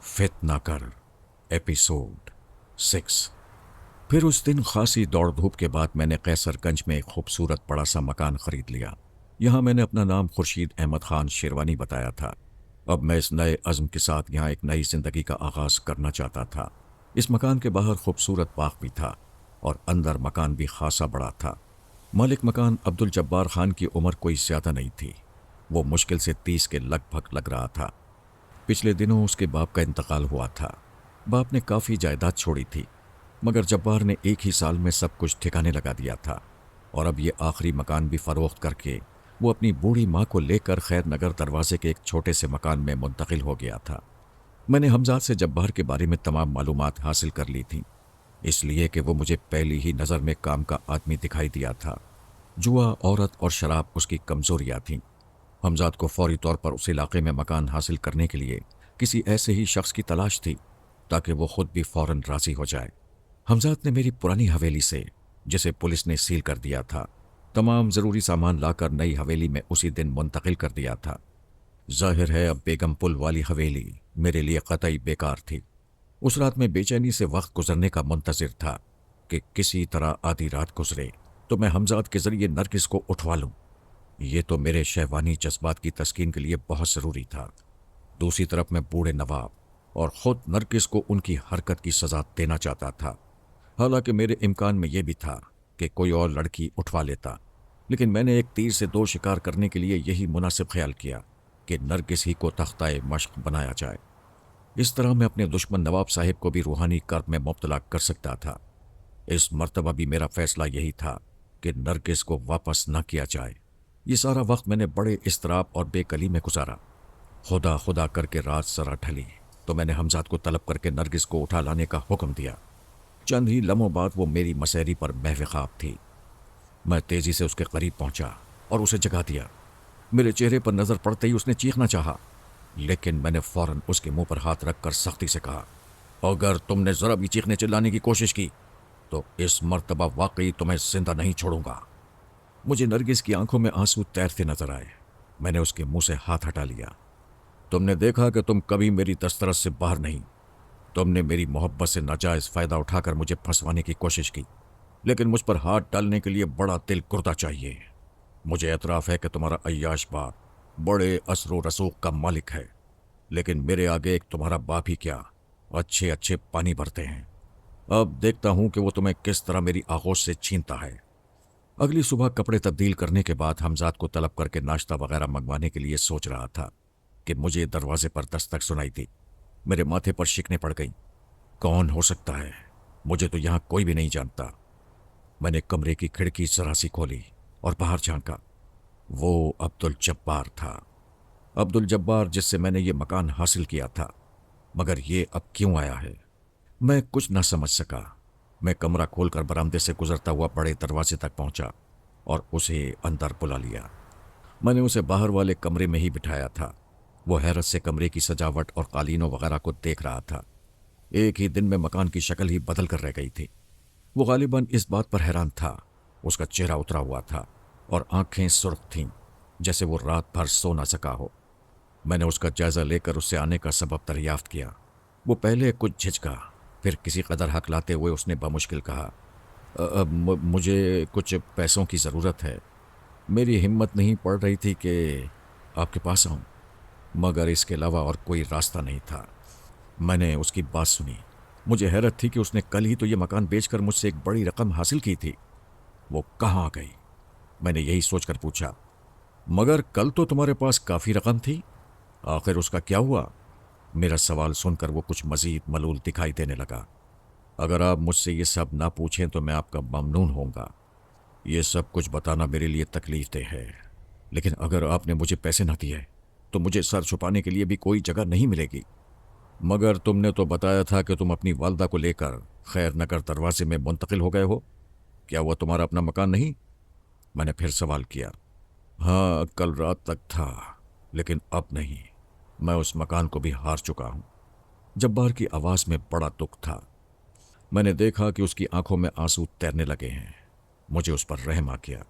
फितना कर एपिसोड 6। फिर उस दिन खासी दौड़ धूप के बाद मैंने कैसरगंज में एक खूबसूरत बड़ा सा मकान खरीद लिया। यहाँ मैंने अपना नाम खुर्शीद अहमद खान शेरवानी बताया था। अब मैं इस नए अज़्म के साथ यहाँ एक नई जिंदगी का आगाज करना चाहता था। इस मकान के बाहर खूबसूरत बाग भी था और अंदर मकान भी खासा बड़ा था। मालिक मकान अब्दुल जब्बार खान की उम्र कोई ज्यादा नहीं थी। वो मुश्किल से 30 के लगभग लग रहा था। पिछले दिनों उसके बाप का इंतकाल हुआ था। बाप ने काफी जायदाद छोड़ी थी, मगर जब्बार ने एक ही साल में सब कुछ ठिकाने लगा दिया था और अब ये आखिरी मकान भी फरोख्त करके वो अपनी बूढ़ी माँ को लेकर खैर नगर दरवाजे के एक छोटे से मकान में मुंतकिल हो गया था। मैंने हमजाद से जब्बार के बारे में तमाम मालूमात हासिल कर ली थी, इसलिए कि वो मुझे पहली ही नज़र में काम का आदमी दिखाई दिया था। जुआ, औरत और शराब उसकी कमजोरियां थीं। हमजाद को फौरी तौर पर उस इलाके में मकान हासिल करने के लिए किसी ऐसे ही शख्स की तलाश थी ताकि वो खुद भी फौरन राजी हो जाए। हमजाद ने मेरी पुरानी हवेली से, जिसे पुलिस ने सील कर दिया था, तमाम ज़रूरी सामान लाकर नई हवेली में उसी दिन मुंतकिल कर दिया था। जाहिर है अब बेगम पुल वाली हवेली मेरे लिए कतई बेकार थी। उस रात में बेचैनी से वक्त गुजरने का मुंतज़िर था कि किसी तरह आधी रात गुजरे तो मैं हमजाद के जरिए नरगिस को उठवा लूं। ये तो मेरे शहवानी जज्बात की तस्कीन के लिए बहुत ज़रूरी था। दूसरी तरफ मैं बूढ़े नवाब और ख़ुद नरगिस को उनकी हरकत की सज़ा देना चाहता था। हालांकि मेरे इम्कान में यह भी था कि कोई और लड़की उठवा लेता, लेकिन मैंने एक तीर से दो शिकार करने के लिए यही मुनासिब ख्याल किया कि नरगिस ही को तख्ताए मश्क बनाया जाए। इस तरह मैं अपने दुश्मन नवाब साहिब को भी रूहानी कर्ब में मुब्तला कर सकता था। इस मर्तबा भी मेरा फैसला यही था कि नरगिस को वापस न किया जाए। ये सारा वक्त मैंने बड़े इस्तराब और बेकली में गुजारा। खुदा खुदा करके रात जरा ढली तो मैंने हमजाद को तलब करके नरगिस को उठा लाने का हुक्म दिया। चंद ही लम्हों बाद वो मेरी मसहरी पर महव ख्वाब थी। मैं तेजी से उसके करीब पहुंचा और उसे जगा दिया। मेरे चेहरे पर नजर पड़ते ही उसने चीखना चाहा, लेकिन मैंने फौरन उसके मुंह पर हाथ रखकर सख्ती से कहा, अगर तुमने जरा भी चीखने चिल्लाने की कोशिश की तो इस मर्तबा वाकई तुम्हें जिंदा नहीं छोड़ूंगा। मुझे नरगिस की आंखों में आंसू तैरते नजर आए। मैंने उसके मुंह से हाथ हटा लिया। तुमने देखा कि तुम कभी मेरी दस्तरस से बाहर नहीं। तुमने मेरी मोहब्बत से नाजायज फायदा उठाकर मुझे फंसवाने की कोशिश की, लेकिन मुझ पर हाथ डालने के लिए बड़ा दिल गुर्दा चाहिए। मुझे एतराफ़ है कि तुम्हारा अय्याश बाप बड़े असरो रसूख का मालिक है, लेकिन मेरे आगे एक तुम्हारा बाप ही क्या अच्छे अच्छे पानी भरते हैं। अब देखता हूं कि वो तुम्हें किस तरह मेरी आगोश से छीनता है। अगली सुबह कपड़े तब्दील करने के बाद हमजाद को तलब करके नाश्ता वगैरह मंगवाने के लिए सोच रहा था कि मुझे दरवाजे पर दस्तक सुनाई दी। मेरे माथे पर शिकने पड़ गई। कौन हो सकता है? मुझे तो यहां कोई भी नहीं जानता। मैंने कमरे की खिड़की जरा सी खोली और बाहर झांका। वो अब्दुल जब्बार था। अब्दुल जब्बार जिससे मैंने ये मकान हासिल किया था, मगर ये अब क्यों आया है मैं कुछ न समझ सका। मैं कमरा खोलकर बरामदे से गुजरता हुआ बड़े दरवाजे तक पहुंचा और उसे अंदर बुला लिया। मैंने उसे बाहर वाले कमरे में ही बिठाया था। वो हैरत से कमरे की सजावट और कालीनों वगैरह को देख रहा था। एक ही दिन में मकान की शक्ल ही बदल कर रह गई थी। वो गालिबन इस बात पर हैरान था। उसका चेहरा उतरा हुआ था और आंखें सुर्ख थीं, जैसे वो रात भर सो न सका हो। मैंने उसका जायजा लेकर उससे आने का सबब दरियाफ्त किया। वो पहले कुछ झिझका, फिर किसी कदर हकलाते हुए उसने बमुश्किल कहा, मुझे कुछ पैसों की ज़रूरत है। मेरी हिम्मत नहीं पड़ रही थी कि आपके पास आऊं, मगर इसके अलावा और कोई रास्ता नहीं था। मैंने उसकी बात सुनी। मुझे हैरत थी कि उसने कल ही तो ये मकान बेचकर मुझसे एक बड़ी रकम हासिल की थी। वो कहाँ आ गई? मैंने यही सोचकर पूछा। मगर कल तो तुम्हारे पास काफ़ी रकम थी, आखिर उसका क्या हुआ? मेरा सवाल सुनकर वो कुछ मजीद मलूल दिखाई देने लगा। अगर आप मुझसे ये सब ना पूछें तो मैं आपका ममनून होऊंगा। ये सब कुछ बताना मेरे लिए तकलीफ दे है, लेकिन अगर आपने मुझे पैसे ना दिए तो मुझे सर छुपाने के लिए भी कोई जगह नहीं मिलेगी। मगर तुमने तो बताया था कि तुम अपनी वालदा को लेकर खैर नगर दरवाजे में मुंतकिल हो गए हो। क्या वो तुम्हारा अपना मकान नहीं? मैंने फिर सवाल किया। हाँ, कल रात तक था, लेकिन अब नहीं। मैं उस मकान को भी हार चुका हूं। जब्बार की आवाज में बड़ा दुख था। मैंने देखा कि उसकी आंखों में आंसू तैरने लगे हैं। मुझे उस पर रहम आ गया।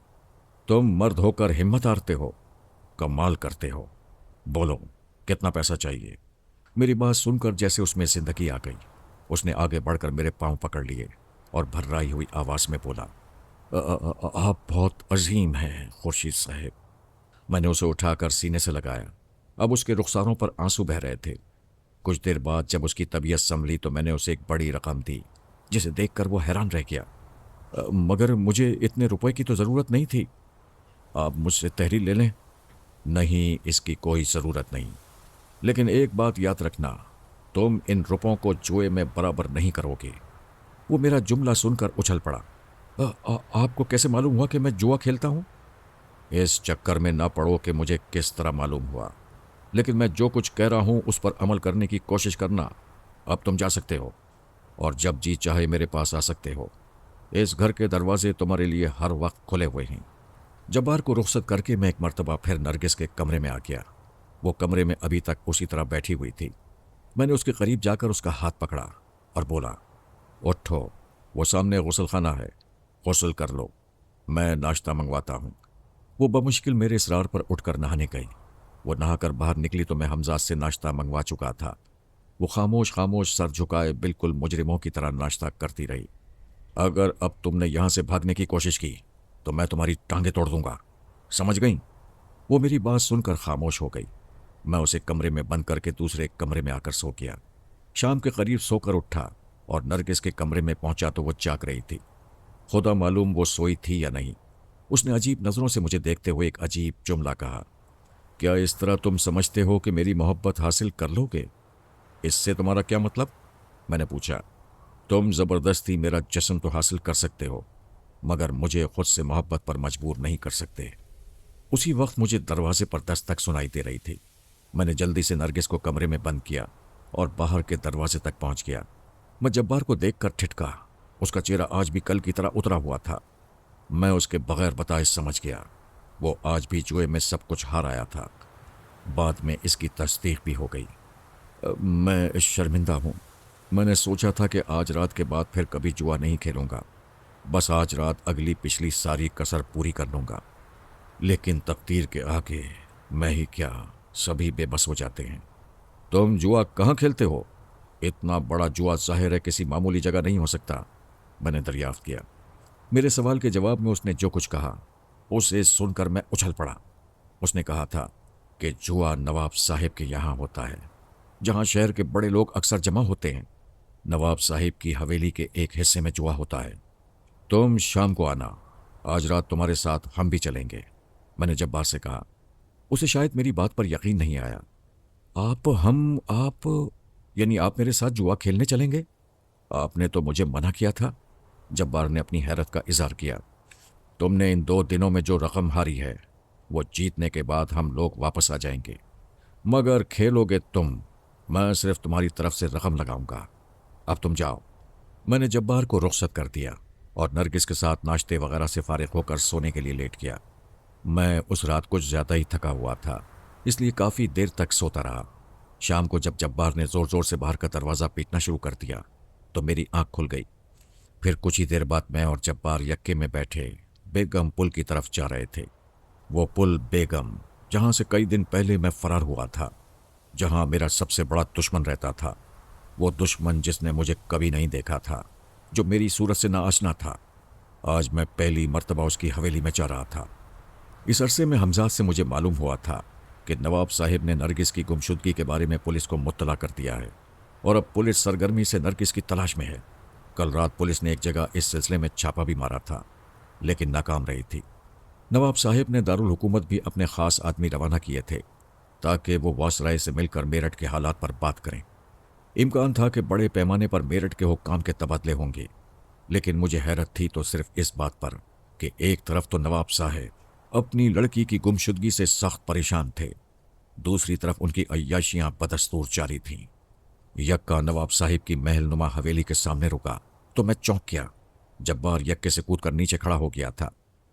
तुम मर्द होकर हिम्मत हारते हो, कमाल करते हो। बोलो, कितना पैसा चाहिए? میری بات سن کر جیسے اس میں زندگی آ گئی، اس نے آگے بڑھ کر میرے پاؤں پکڑ لیے اور بھررائی ہوئی آواز میں بولا، آپ بہت عظیم ہیں خورشید صاحب۔ میں نے اسے اٹھا کر سینے سے لگایا۔ اب اس کے رخساروں پر آنسو بہ رہے تھے۔ کچھ دیر بعد جب اس کی طبیعت سنبھلی تو میں نے اسے ایک بڑی رقم دی، جسے دیکھ کر وہ حیران رہ گیا۔ مگر مجھے اتنے روپے کی تو ضرورت نہیں تھی، آپ مجھ سے تحریر لے لیں۔ نہیں، اس کی کوئی ضرورت نہیں، لیکن ایک بات یاد رکھنا، تم ان روپوں کو جوئے میں برابر نہیں کرو گے۔ وہ میرا جملہ سن کر اچھل پڑا۔ آپ کو کیسے معلوم ہوا کہ میں جوا کھیلتا ہوں؟ اس چکر میں نہ پڑو کہ مجھے کس طرح معلوم ہوا، لیکن میں جو کچھ کہہ رہا ہوں اس پر عمل کرنے کی کوشش کرنا۔ اب تم جا سکتے ہو اور جب جی چاہے میرے پاس آ سکتے ہو۔ اس گھر کے دروازے تمہارے لیے ہر وقت کھلے ہوئے ہیں۔ جبار کو رخصت کر کے میں ایک مرتبہ پھر نرگس کے کمرے میں آ گیا۔ وہ کمرے میں ابھی تک اسی طرح بیٹھی ہوئی تھی۔ میں نے اس کے قریب جا کر اس کا ہاتھ پکڑا اور بولا، اٹھو، وہ سامنے غسل خانہ ہے، غسل کر لو، میں ناشتہ منگواتا ہوں۔ وہ بمشکل میرے اصرار پر اٹھ کر نہانے گئی۔ وہ نہا کر باہر نکلی تو میں حمزہ سے ناشتہ منگوا چکا تھا۔ وہ خاموش خاموش سر جھکائے بالکل مجرموں کی طرح ناشتہ کرتی رہی۔ اگر اب تم نے یہاں سے بھاگنے کی کوشش کی تو میں تمہاری ٹانگیں توڑ دوں گا، سمجھ گئی؟ وہ میری بات سن کر خاموش ہو گئی۔ میں اسے کمرے میں بند کر کے دوسرے کمرے میں آ کر سو گیا۔ شام کے قریب سو کر اٹھا اور نرگس کے کمرے میں پہنچا تو وہ جاگ رہی تھی۔ خدا معلوم وہ سوئی تھی یا نہیں۔ اس نے عجیب نظروں سے مجھے دیکھتے ہوئے ایک عجیب جملہ کہا، کیا اس طرح تم سمجھتے ہو کہ میری محبت حاصل کر لو گے؟ اس سے تمہارا کیا مطلب؟ میں نے پوچھا۔ تم زبردستی میرا جسم تو حاصل کر سکتے ہو، مگر مجھے خود سے محبت پر مجبور نہیں کر سکتے۔ اسی وقت مجھے دروازے پر دستک سنائی دے رہی تھی۔ میں نے جلدی سے نرگس کو کمرے میں بند کیا اور باہر کے دروازے تک پہنچ گیا۔ میں جبار کو دیکھ کر ٹھٹکا۔ اس کا چہرہ آج بھی کل کی طرح اترا ہوا تھا۔ میں اس کے بغیر بتائے سمجھ گیا، وہ آج بھی جوئے میں سب کچھ ہار آیا تھا۔ بعد میں اس کی تصدیق بھی ہو گئی۔ میں شرمندہ ہوں۔ میں نے سوچا تھا کہ آج رات کے بعد پھر کبھی جوا نہیں کھیلوں گا، بس آج رات اگلی پچھلی ساری کسر پوری کر لوں گا، لیکن تقدیر کے آگے میں ہی کیا، سبھی بے بس ہو جاتے ہیں۔ تم جوا کہاں کھیلتے ہو؟ اتنا بڑا جوا ظاہر ہے کسی معمولی جگہ نہیں ہو سکتا، میں نے دریافت کیا۔ میرے سوال کے جواب میں اس نے جو کچھ کہا اسے سن کر میں اچھل پڑا۔ اس نے کہا تھا کہ جوا نواب صاحب کے یہاں ہوتا ہے، جہاں شہر کے بڑے لوگ اکثر جمع ہوتے ہیں۔ نواب صاحب کی حویلی کے ایک حصے میں جوا ہوتا ہے۔ تم شام کو آنا، آج رات تمہارے ساتھ ہم بھی چلیں گے، میں نے جبار سے کہا۔ اسے شاید میری بات پر یقین نہیں آیا۔ آپ یعنی آپ میرے ساتھ جوا کھیلنے چلیں گے؟ آپ نے تو مجھے منع کیا تھا، جبار نے اپنی حیرت کا اظہار کیا۔ تم نے ان 2 دنوں میں جو رقم ہاری ہے وہ جیتنے کے بعد ہم لوگ واپس آ جائیں گے، مگر کھیلو گے تم، میں صرف تمہاری طرف سے رقم لگاؤں گا۔ اب تم جاؤ۔ میں نے جبار کو رخصت کر دیا اور نرگس کے ساتھ ناشتے وغیرہ سے فارغ ہو کر سونے کے لیے لیٹ گیا۔ میں اس رات کچھ زیادہ ہی تھکا ہوا تھا، اس لیے کافی دیر تک سوتا رہا۔ شام کو جب جبار نے زور زور سے باہر کا دروازہ پیٹنا شروع کر دیا تو میری آنکھ کھل گئی۔ پھر کچھ ہی دیر بعد میں اور جبار یکے میں بیٹھے بیگم پل کی طرف جا رہے تھے۔ وہ پل بیگم جہاں سے کئی دن پہلے میں فرار ہوا تھا، جہاں میرا سب سے بڑا دشمن رہتا تھا، وہ دشمن جس نے مجھے کبھی نہیں دیکھا تھا، جو میری صورت سے ناآشنا تھا۔ آج میں پہلی مرتبہ اس کی حویلی میں جا رہا تھا۔ اس عرصے میں حمزہ سے مجھے معلوم ہوا تھا کہ نواب صاحب نے نرگس کی گمشدگی کے بارے میں پولیس کو مطلع کر دیا ہے اور اب پولیس سرگرمی سے نرگس کی تلاش میں ہے۔ کل رات پولیس نے ایک جگہ اس سلسلے میں چھاپا بھی مارا تھا، لیکن ناکام رہی تھی۔ نواب صاحب نے دارالحکومت بھی اپنے خاص آدمی روانہ کیے تھے تاکہ وہ واسرائے سے مل کر میرٹھ کے حالات پر بات کریں۔ امکان تھا کہ بڑے پیمانے پر میرٹھ کے حکام کے تبادلے ہوں گے، لیکن مجھے حیرت تھی تو صرف اس بات پر کہ ایک طرف تو نواب صاحب اپنی لڑکی کی گمشدگی سے سخت پریشان تھے، دوسری طرف ان کی عیاشیاں بدستور جاری تھیں۔ یکا نواب صاحب کی محل نما حویلی کے سامنے رکا تو میں چونک گیا۔ جبار یکے سے کود کر نیچے کھڑا ہو گیا تھا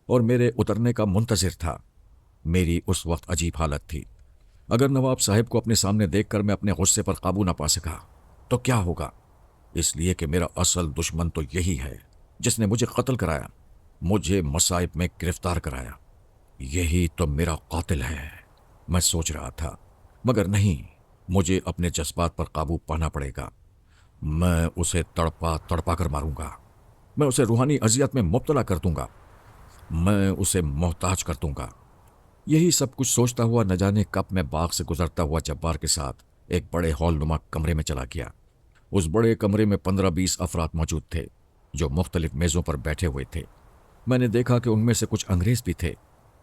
اور میرے اترنے کا منتظر تھا۔ میری اس وقت عجیب حالت تھی۔ اگر نواب صاحب کو اپنے سامنے دیکھ کر میں اپنے غصے پر قابو نہ پا سکا تو کیا ہوگا؟ اس لیے کہ میرا اصل دشمن تو یہی ہے جس نے مجھے قتل کرایا، مجھے مصائب میں گرفتار کرایا۔ یہی تو میرا قاتل ہے، میں سوچ رہا تھا، مگر نہیں، मुझे अपने जज्बात पर काबू पाना पड़ेगा। मैं उसे तड़पा तड़पा कर मारूंगा। मैं उसे रूहानी अजियत में मुब्तला कर दूंगा। मैं उसे मोहताज कर दूंगा। यही सब कुछ सोचता हुआ न जाने कब मैं बाग से गुजरता हुआ जब्बार के साथ एक बड़े हॉल नुमा कमरे में चला गया। उस बड़े कमरे में 15-20 अफराद मौजूद थे जो मुख्तलिफ मेज़ों पर बैठे हुए थे। मैंने देखा कि उनमें से कुछ अंग्रेज भी थे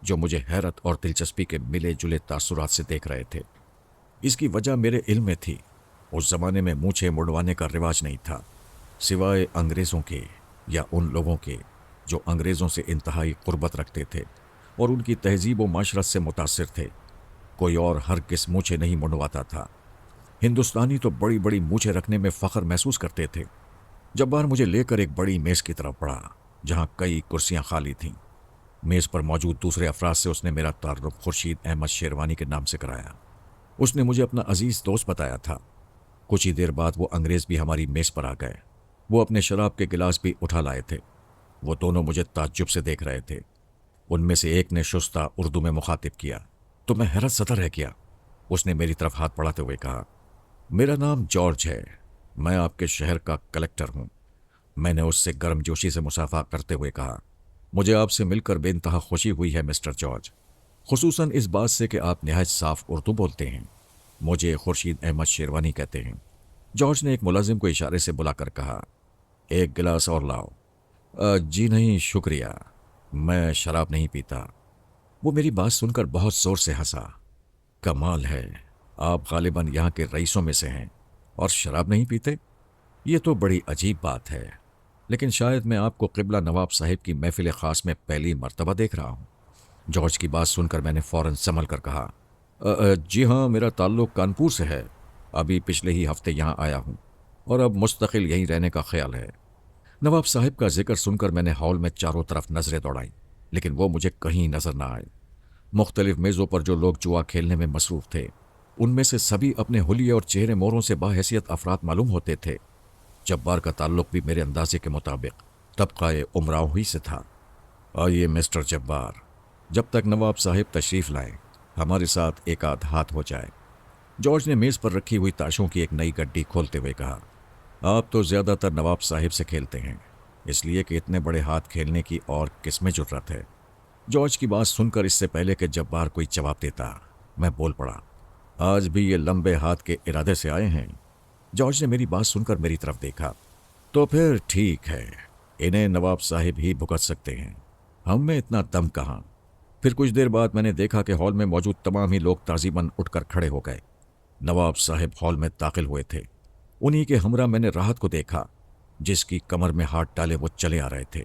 जो मुझे हैरत और दिलचस्पी के मिले जुले तासुरात से देख रहे थे। इसकी वजह मेरे इल्म में थी। उस जमाने में मूछें मुड़वाने का रिवाज नहीं था, सिवाय अंग्रेज़ों के या उन लोगों के जो अंग्रेज़ों से इंतहाई कुर्बत रखते थे और उनकी तहजीब व माशरत से मुतासिर थे। कोई और हरगिज़ मूछें नहीं मुड़वाता था। हिंदुस्तानी तो बड़ी बड़ी मूछें रखने में फ़ख्र महसूस करते थे। जब्बार मुझे लेकर एक बड़ी मेज़ की तरफ बढ़ा जहां कई कुर्सियां खाली थीं। मेज़ पर मौजूद दूसरे अफराद से उसने मेरा तारुफ खुर्शीद अहमद शेरवानी के नाम से कराया। उसने मुझे अपना अजीज़ दोस्त बताया था। कुछ ही देर बाद वो अंग्रेज़ भी हमारी मेज़ पर आ गए। वो अपने शराब के गिलास भी उठा लाए थे। वो दोनों मुझे ताज्जुब से देख रहे थे। उनमें से एक ने शुस्ता उर्दू में मुखातिब किया तो मैं हैरत ज़दा रह गया। उसने मेरी तरफ हाथ बढ़ाते हुए कहा, मेरा नाम जॉर्ज है, मैं आपके शहर का कलेक्टर हूँ। मैंने उससे गर्मजोशी से मुसाफा करते हुए कहा, मुझे आपसे मिलकर बेइंतहा खुशी हुई है मिस्टर जॉर्ज, खुसूसन इस बात से कि आप नहायत साफ उर्दू बोलते हैं। मुझे खुर्शीद अहमद शेरवानी कहते हैं। जॉर्ज ने एक मुलाजिम को इशारे से बुलाकर कहा, एक गिलास और लाओ। जी नहीं शुक्रिया, मैं शराब नहीं पीता। वो मेरी बात सुनकर बहुत जोर से हंसा। कमाल है, आप गालिबन यहाँ के रईसों में से हैं और शराब नहीं पीते? ये तो बड़ी अजीब बात है, लेकिन शायद मैं आपको क़िबला नवाब साहिब की महफिल ख़ास में पहली मर्तबा देख रहा हूँ। जॉर्ज की बात सुनकर मैंने फ़ौरन संभल कर कहा, जी हाँ, मेरा ताल्लुक़ कानपुर से है। अभी पिछले ही हफ्ते यहाँ आया हूँ और अब मुस्तकिल यहीं रहने का ख्याल है। नवाब साहिब का जिक्र सुनकर मैंने हॉल में चारों तरफ नजरें दौड़ाई, लेकिन वो मुझे कहीं नजर न आए। मुख्तलिफ मेज़ों पर जो लोग जुआ खेलने में मसरूफ़ थे, उनमें से सभी अपने हुलिये और चेहरे मोहरों से बाहैसियत अफराद मालूम होते थे। जब्बार का ताल्लुक़ भी मेरे अंदाजे के मुताबिक तबक़ाए उमराव ही से था। आइए मिस्टर जब्बार, जब तक नवाब साहिब तशरीफ़ लाएं, हमारे साथ एक आध हाथ हो जाए। जॉर्ज ने मेज़ पर रखी हुई ताशों की एक नई गड्डी खोलते हुए कहा, आप तो ज़्यादातर नवाब साहिब से खेलते हैं, इसलिए कि इतने बड़े हाथ खेलने की और किसमें ज़रूरत है। जॉर्ज की बात सुनकर इससे पहले कि जब्बार कोई जवाब देता, मैं बोल पड़ा, आज भी ये लंबे हाथ के इरादे से आए हैं? जॉर्ज ने मेरी बात सुनकर मेरी तरफ देखा। तो फिर ठीक है, इन्हें नवाब साहिब ही भुगत सकते हैं, हम में इतना दम कहाँ। फिर कुछ देर बाद मैंने देखा कि हॉल में मौजूद तमाम ही लोग ताज़ीबन उठकर खड़े हो गए। नवाब साहिब हॉल में दाखिल हुए थे। उन्हीं के हमरा मैंने राहत को देखा, जिसकी कमर में हाथ डाले वो चले आ रहे थे।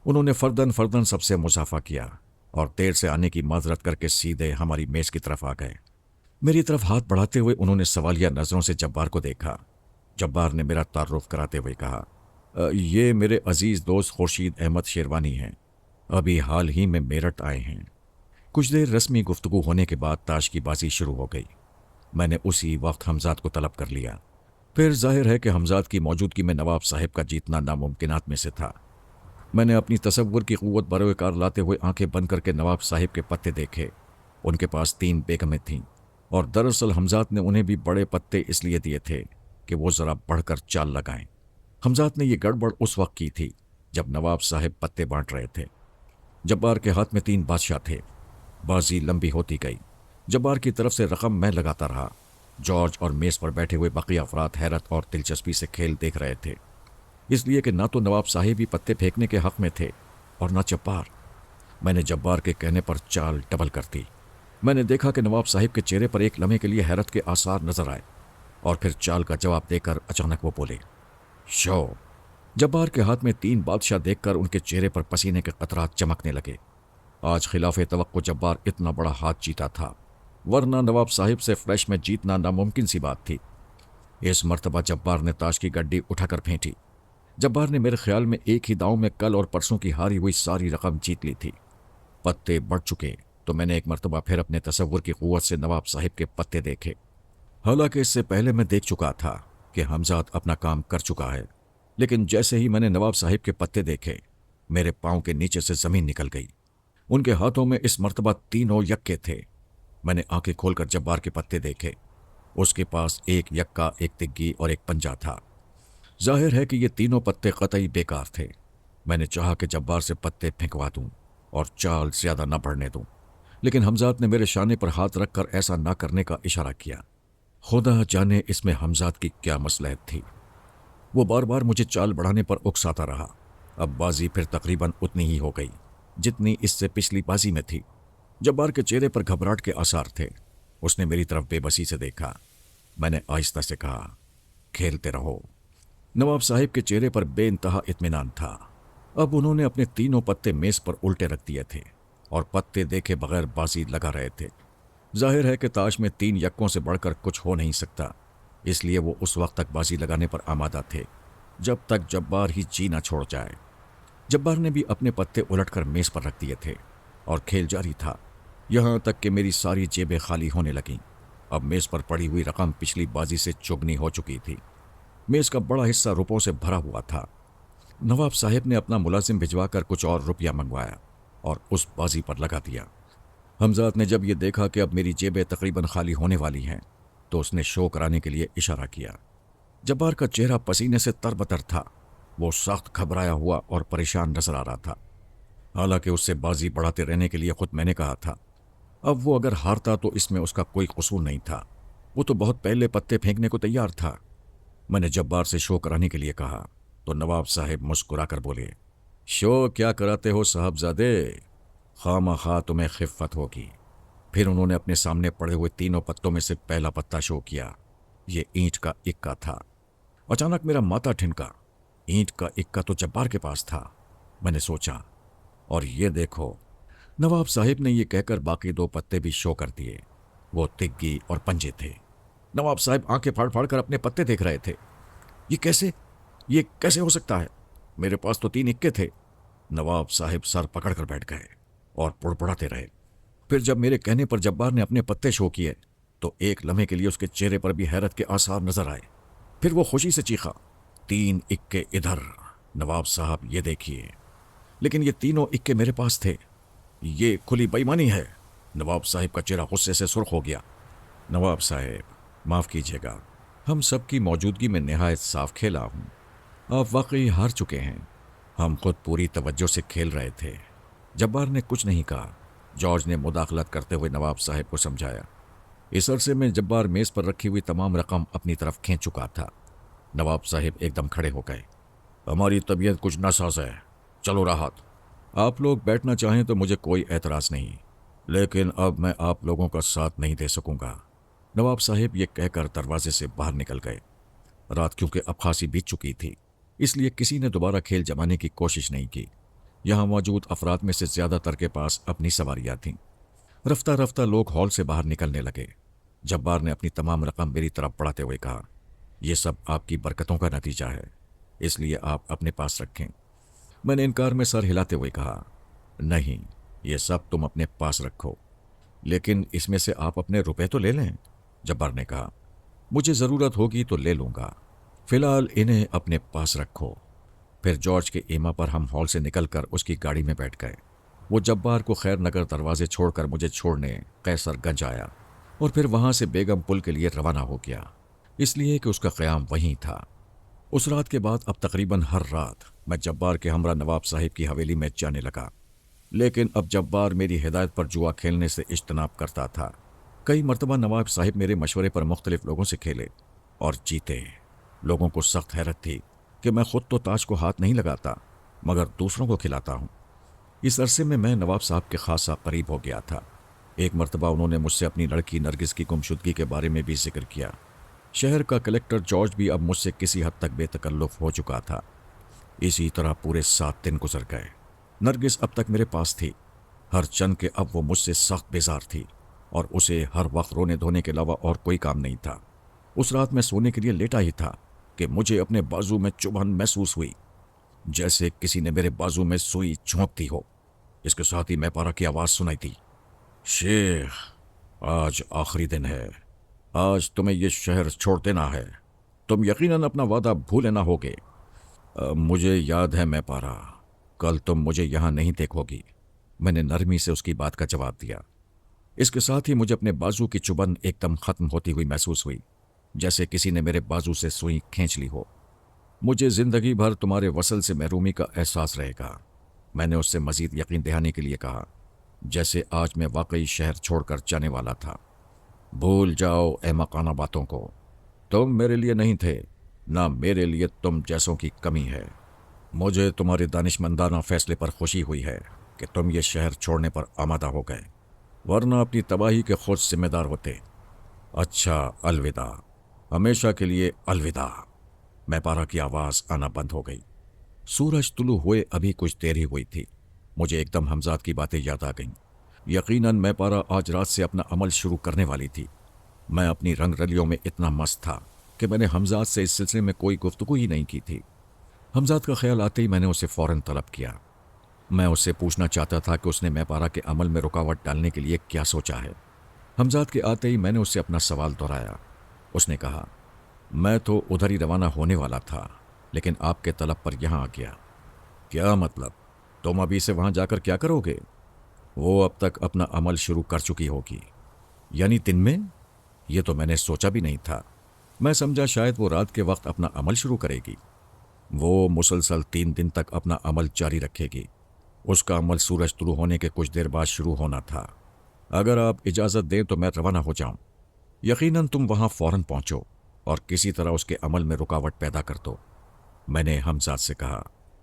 उन्होंने फर्दन फर्दन सबसे मुसाफा किया और देर से आने की माजरत करके सीधे हमारी मेज़ की तरफ आ गए। मेरी तरफ हाथ बढ़ाते हुए उन्होंने सवालिया नज़रों से जब्बार को देखा। जब्बार ने मेरा तारुफ कराते हुए कहा, ये मेरे अजीज़ दोस्त खुर्शीद अहमद शेरवानी हैं, अभी हाल ही में मेरठ आए हैं। कुछ देर रस्मी गुफ्तगू होने के बाद ताश की बाजी शुरू हो गई। मैंने उसी वक्त हमजाद को तलब कर लिया। फिर जाहिर है कि हमजाद की मौजूदगी में नवाब साहिब का जीतना नामुमकिनात में से था। मैंने अपनी तसव्वुर की क़ुव्वत बरोकार लाते हुए आंखें बंद करके नवाब साहिब के पत्ते देखे। उनके पास 3 बेगमें थीं और दरअसल हमजाद ने उन्हें भी बड़े पत्ते इसलिए दिए थे कि वो ज़रा बढ़कर चाल लगाएं। हमजाद ने यह गड़बड़ उस वक्त की थी जब नवाब साहिब पत्ते बांट रहे थे। जब्बार के हाथ में 3 बादशाह थे। बाजी लंबी होती गई। जब्बार की तरफ से रकम मैं लगाता रहा। जॉर्ज और मेज़ पर बैठे हुए बाकी अफराद हैरत और दिलचस्पी से खेल देख रहे थे, इसलिए कि ना तो नवाब साहिब ही पत्ते फेंकने के हक में थे और ना जब्बार। मैंने जब्बार के कहने पर चाल डबल कर दी। मैंने देखा कि नवाब साहिब के चेहरे पर एक लम्हे के लिए हैरत के आसार नजर आए और फिर चाल का जवाब देकर अचानक वो बोले, शो। जब्बार के हाथ में 3 बादशाह देखकर उनके चेहरे पर पसीने के कतरात चमकने लगे। आज खिलाफ तवक्को जब्बार इतना बड़ा हाथ जीता था, वरना नवाब साहिब से फ्लैश में जीतना नामुमकिन सी बात थी। इस मर्तबा जब्बार ने ताश की गड्डी उठाकर फेंटी। जब्बार ने मेरे ख्याल में एक ही दांव में कल और परसों की हारी हुई सारी रकम जीत ली थी। पत्ते बढ़ चुके तो मैंने एक मर्तबा फिर अपने तसव्वुर की क़ुव्वत से नवाब साहिब के पत्ते देखे। हालांकि इससे पहले मैं देख चुका था कि हमजाद अपना काम कर चुका है, लेकिन जैसे ही मैंने नवाब साहिब के पत्ते देखे, मेरे पाँव के नीचे से ज़मीन निकल गई। उनके हाथों में इस मर्तबा तीनों यक्के थे। मैंने आंखें खोलकर जब्बार के पत्ते देखे। اس کے پاس ایک یکا، ایک تگی اور ایک پنجا تھا۔ ظاہر ہے کہ یہ تینوں پتے قطعی بیکار تھے۔ میں نے چاہا کہ جبار سے پتے پھینکوا دوں اور چال زیادہ نہ بڑھنے دوں، لیکن حمزات نے میرے شانے پر ہاتھ رکھ کر ایسا نہ کرنے کا اشارہ کیا۔ خدا جانے اس میں حمزات کی کیا مصلحت تھی۔ وہ بار بار مجھے چال بڑھانے پر اکساتا رہا۔ اب بازی پھر تقریباً اتنی ہی ہو گئی جتنی اس سے پچھلی بازی میں تھی۔ جبار کے چہرے پر گھبراہٹ کے آثار تھے۔ اس نے میری طرف بے بسی سے دیکھا۔ میں نے آہستہ سے کہا، کھیلتے رہو۔ نواب صاحب کے چہرے پر بے انتہا اطمینان تھا۔ اب انہوں نے اپنے تینوں پتے میز پر الٹے رکھ دیے تھے اور پتے دیکھے بغیر بازی لگا رہے تھے۔ ظاہر ہے کہ تاش میں 3 یکوں سے بڑھ کر کچھ ہو نہیں سکتا، اس لیے وہ اس وقت تک بازی لگانے پر آمادہ تھے جب تک جبار ہی جی نہ چھوڑ جائے۔ جبار نے بھی اپنے پتے الٹ کر میز پر رکھ دیے تھے اور کھیل جاری تھا، یہاں تک کہ میری ساری جیبیں خالی ہونے لگیں۔ اب میز پر پڑی ہوئی رقم پچھلی بازی سے چگنی ہو چکی تھی۔ میز کا بڑا حصہ روپوں سے بھرا ہوا تھا۔ نواب صاحب نے اپنا ملازم بھجوا کر کچھ اور روپیہ منگوایا اور اس بازی پر لگا دیا۔ حمزات نے جب یہ دیکھا کہ اب میری جیبیں تقریباً خالی ہونے والی ہیں تو اس نے شو کرانے کے لیے اشارہ کیا۔ جبار کا چہرہ پسینے سے تربتر تھا۔ وہ سخت گھبرایا ہوا اور پریشان نظر آ رہا تھا، حالانکہ اس سے بازی بڑھاتے رہنے کے لیے خود میں نے کہا تھا۔ اب وہ اگر ہارتا تو اس میں اس کا کوئی قصور نہیں تھا، وہ تو بہت پہلے پتے پھینکنے کو تیار تھا۔ میں نے جبار سے شو کرانے کے لیے کہا تو نواب صاحب مسکرا کر بولے، شو کیا کراتے ہو صاحبزادے، خواہ خواہ تمہیں خفت ہوگی۔ پھر انہوں نے اپنے سامنے پڑے ہوئے تینوں پتوں میں سے پہلا پتا شو کیا۔ یہ اینٹ کا اکا تھا۔ اچانک میرا ماتھا ٹھنکا۔ اینٹ کا اکا تو جبار کے پاس تھا، میں نے سوچا، اور یہ دیکھو۔ نواب صاحب نے یہ کہہ کر باقی 2 پتے بھی شو کر دیے۔ وہ تگی اور پنجے تھے۔ نواب صاحب آنکھیں پھاڑ پھاڑ کر اپنے پتے دیکھ رہے تھے۔ یہ کیسے ہو سکتا ہے؟ میرے پاس تو 3 اکے تھے۔ نواب صاحب سر پکڑ کر بیٹھ گئے اور پڑپڑاتے رہے۔ پھر جب میرے کہنے پر جبار نے اپنے پتے شو کیے تو ایک لمحے کے لیے اس کے چہرے پر بھی حیرت کے آثار نظر آئے۔ پھر وہ خوشی سے چیخا، 3 اکے ادھر، نواب صاحب یہ دیکھیے۔ لیکن یہ تینوں اکے میرے پاس تھے، یہ کھلی بے ایمانی ہے۔ نواب صاحب کا چہرہ غصے سے سرخ ہو گیا۔ نواب صاحب معاف کیجیے گا، ہم سب کی موجودگی میں نہایت صاف کھیلا ہوں۔ آپ واقعی ہار چکے ہیں، ہم خود پوری توجہ سے کھیل رہے تھے۔ جبار نے کچھ نہیں کہا۔ جارج نے مداخلت کرتے ہوئے نواب صاحب کو سمجھایا۔ اس عرصے میں جبار میز پر رکھی ہوئی تمام رقم اپنی طرف کھینچ چکا تھا۔ نواب صاحب ایک دم کھڑے ہو گئے۔ ہماری طبیعت کچھ ناساز ہے، چلو راحت۔ آپ لوگ بیٹھنا چاہیں تو مجھے کوئی اعتراض نہیں، لیکن اب میں آپ لوگوں کا ساتھ نہیں دے سکوں گا۔ نواب صاحب یہ کہہ کر دروازے سے باہر نکل گئے۔ رات کیونکہ اب خاصی بیت چکی تھی، اس لیے کسی نے دوبارہ کھیل جمانے کی کوشش نہیں کی۔ یہاں موجود افراد میں سے زیادہ تر کے پاس اپنی سواریاں تھیں۔ رفتہ رفتہ لوگ ہال سے باہر نکلنے لگے۔ جبار نے اپنی تمام رقم میری طرف بڑھاتے ہوئے کہا، یہ سب آپ کی برکتوں کا نتیجہ ہے، اس لیے آپ اپنے پاس رکھیں۔ میں نے انکار میں سر ہلاتے ہوئے کہا، نہیں، یہ سب تم اپنے پاس رکھو، لیکن اس میں سے آپ اپنے روپے تو لے لیں۔ جبار نے کہا، مجھے ضرورت ہوگی تو لے لوں گا، فی الحال انہیں اپنے پاس رکھو۔ پھر جارج کے ایما پر ہم ہال سے نکل کر اس کی گاڑی میں بیٹھ گئے۔ وہ جبار کو خیر نگر دروازے چھوڑ کر مجھے چھوڑنے قیصر گنج آیا اور پھر وہاں سے بیگم پل کے لیے روانہ ہو گیا، اس لیے کہ اس کا قیام وہیں تھا۔ اس رات کے بعد اب تقریباً ہر رات میں جبار کے ہمراہ نواب صاحب کی حویلی میں جانے لگا، لیکن اب جبار میری ہدایت پر جوا کھیلنے سے اجتناب کرتا تھا۔ کئی مرتبہ نواب صاحب میرے مشورے پر مختلف لوگوں سے کھیلے اور جیتے۔ لوگوں کو سخت حیرت تھی کہ میں خود تو تاش کو ہاتھ نہیں لگاتا مگر دوسروں کو کھلاتا ہوں۔ اس عرصے میں نواب صاحب کے خاصا قریب ہو گیا تھا۔ ایک مرتبہ انہوں نے مجھ سے اپنی لڑکی نرگس کی گمشدگی کے بارے میں بھی ذکر کیا۔ شہر کا کلیکٹر جارج بھی اب مجھ سے کسی حد تک بے تکلف ہو چکا تھا۔ اسی طرح پورے 7 دن گزر گئے۔ نرگس اب تک میرے پاس تھی، ہر چند کے اب وہ مجھ سے سخت بیزار تھی اور اسے ہر وقت رونے دھونے کے علاوہ اور کوئی کام نہیں تھا۔ اس رات میں سونے کے لیے لیٹا ہی تھا کہ مجھے اپنے بازو میں چبھن محسوس ہوئی، جیسے کسی نے میرے بازو میں سوئی جھونک دی ہو۔ اس کے ساتھ ہی میں پارا کی آواز سنائی دی، شیخ آج آخری دن ہے، آج تمہیں یہ شہر چھوڑ دینا ہے، تم یقیناً اپنا وعدہ بھولے نہ ہوگے۔ مجھے یاد ہے میں پارا، کل تم مجھے یہاں نہیں دیکھو گی۔ میں نے نرمی سے اس کی بات کا جواب دیا۔ اس کے ساتھ ہی مجھے اپنے بازو کی چبھن ایک دم ختم ہوتی ہوئی محسوس ہوئی، جیسے کسی نے میرے بازو سے سوئی کھینچ لی ہو۔ مجھے زندگی بھر تمہارے وصل سے محرومی کا احساس رہے گا، میں نے اس سے مزید یقین دہانی کے لیے کہا، جیسے آج میں واقعی شہر چھوڑ کر جانے والا تھا۔ بھول جاؤ احمقانہ باتوں کو، تم میرے لیے نہیں تھے، نہ میرے لیے تم جیسوں کی کمی ہے۔ مجھے تمہارے دانشمندانہ فیصلے پر خوشی ہوئی ہے کہ تم یہ شہر چھوڑنے پر آمادہ ہو گئے، ورنہ اپنی تباہی کے خود ذمہ دار ہوتے۔ اچھا، الوداع، ہمیشہ کے لیے الوداع۔ میں پارا کی آواز آنا بند ہو گئی۔ سورج طلوع ہوئے ابھی کچھ دیر ہی ہوئی تھی، مجھے ایک دم حمزات کی باتیں یاد آ گئیں۔ یقیناً میں پارا آج رات سے اپنا عمل شروع کرنے والی تھی۔ میں اپنی رنگ رلیوں میں اتنا مست تھا کہ میں نے حمزات سے اس سلسلے میں کوئی گفتگو ہی نہیں کی تھی۔ حمزات کا خیال آتے ہی میں نے اسے فوراً طلب کیا۔ میں اس سے پوچھنا چاہتا تھا کہ اس نے میں پارا کے عمل میں رکاوٹ ڈالنے کے لیے کیا سوچا ہے۔ حمزات کے آتے ہی میں نے اس سے اپنا سوال دہرایا۔ اس نے کہا، میں تو ادھر ہی روانہ ہونے والا تھا، لیکن آپ کے طلب پر یہاں آ گیا۔ کیا مطلب؟ تم ابھی سے وہاں جا کر کیا کرو گے؟ وہ اب تک اپنا عمل شروع کر چکی ہوگی۔ یعنی دن میں؟ یہ تو میں نے سوچا بھی نہیں تھا۔ میں سمجھا شاید وہ رات کے وقت اپنا عمل شروع کرے گی۔ وہ مسلسل 3 دن تک اپنا عمل جاری رکھے گی۔ اس کا عمل سورج طلوع ہونے کے کچھ دیر بعد شروع ہونا تھا۔ اگر آپ اجازت دیں تو میں روانہ ہو جاؤں۔ یقیناً تم وہاں فوراً پہنچو اور کسی طرح اس کے عمل میں رکاوٹ پیدا کر دو، میں نے حمزات سے کہا،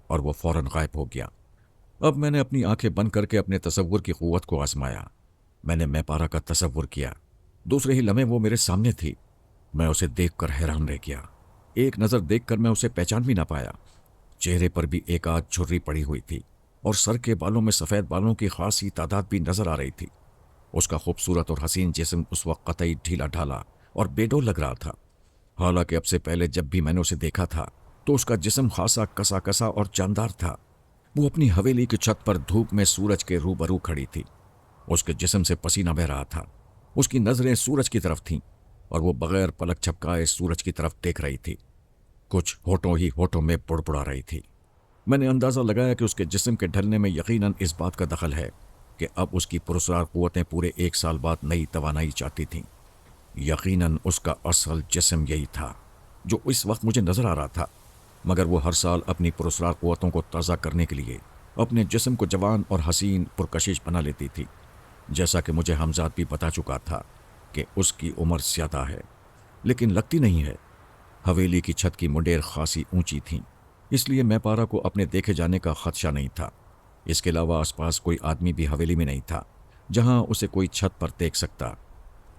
اور وہ فوراً غائب ہو گیا۔ اب میں نے اپنی آنکھیں بند کر کے اپنے تصور کی قوت کو آزمایا۔ میں نے پارا کا تصور کیا، دوسرے ہی لمحے وہ میرے سامنے تھی۔ میں اسے دیکھ کر حیران رہ گیا۔ ایک نظر دیکھ کر میں اسے پہچان بھی نہ پایا۔ چہرے پر بھی ایک آدھ جھرری پڑی ہوئی تھی اور سر کے بالوں میں سفید بالوں کی خاصی تعداد بھی نظر آ رہی تھی۔ اس کا خوبصورت اور حسین جسم اس وقت قطعی ڈھیلا ڈھالا اور بے ڈول لگ رہا تھا۔ حالانکہ اب سے پہلے جب بھی میں نے اسے دیکھا تھا تو اس کا جسم خاصا کسا کسا اور جاندار تھا۔ وہ اپنی حویلی کی چھت پر دھوپ میں سورج کے روبرو کھڑی تھی۔ اس کے جسم سے پسینہ بہہ رہا تھا۔ اس کی نظریں سورج کی طرف تھیں اور وہ بغیر پلک جھپکائے سورج کی طرف دیکھ رہی تھی۔ کچھ ہونٹوں ہی ہونٹوں میں بڑبڑا رہی تھی۔ میں نے اندازہ لگایا کہ اس کے جسم کے ڈھلنے میں یقیناً اس بات کا دخل ہے کہ اب اس کی پراسرار قوتیں پورے 1 سال بعد نئی توانائی چاہتی تھیں۔ یقیناً اس کا اصل جسم یہی تھا جو اس وقت مجھے نظر آ رہا تھا، مگر وہ ہر سال اپنی پراسرار قوتوں کو تازہ کرنے کے لیے اپنے جسم کو جوان اور حسین پرکشش بنا لیتی تھی۔ جیسا کہ مجھے حمزات بھی بتا چکا تھا کہ اس کی عمر زیادہ ہے، لیکن لگتی نہیں ہے۔ حویلی کی چھت کی منڈیر خاصی اونچی تھیں، اس لیے میں پارا کو اپنے دیکھے جانے کا خدشہ نہیں تھا۔ اس کے علاوہ آس پاس کوئی آدمی بھی حویلی میں نہیں تھا جہاں اسے کوئی چھت پر دیکھ سکتا۔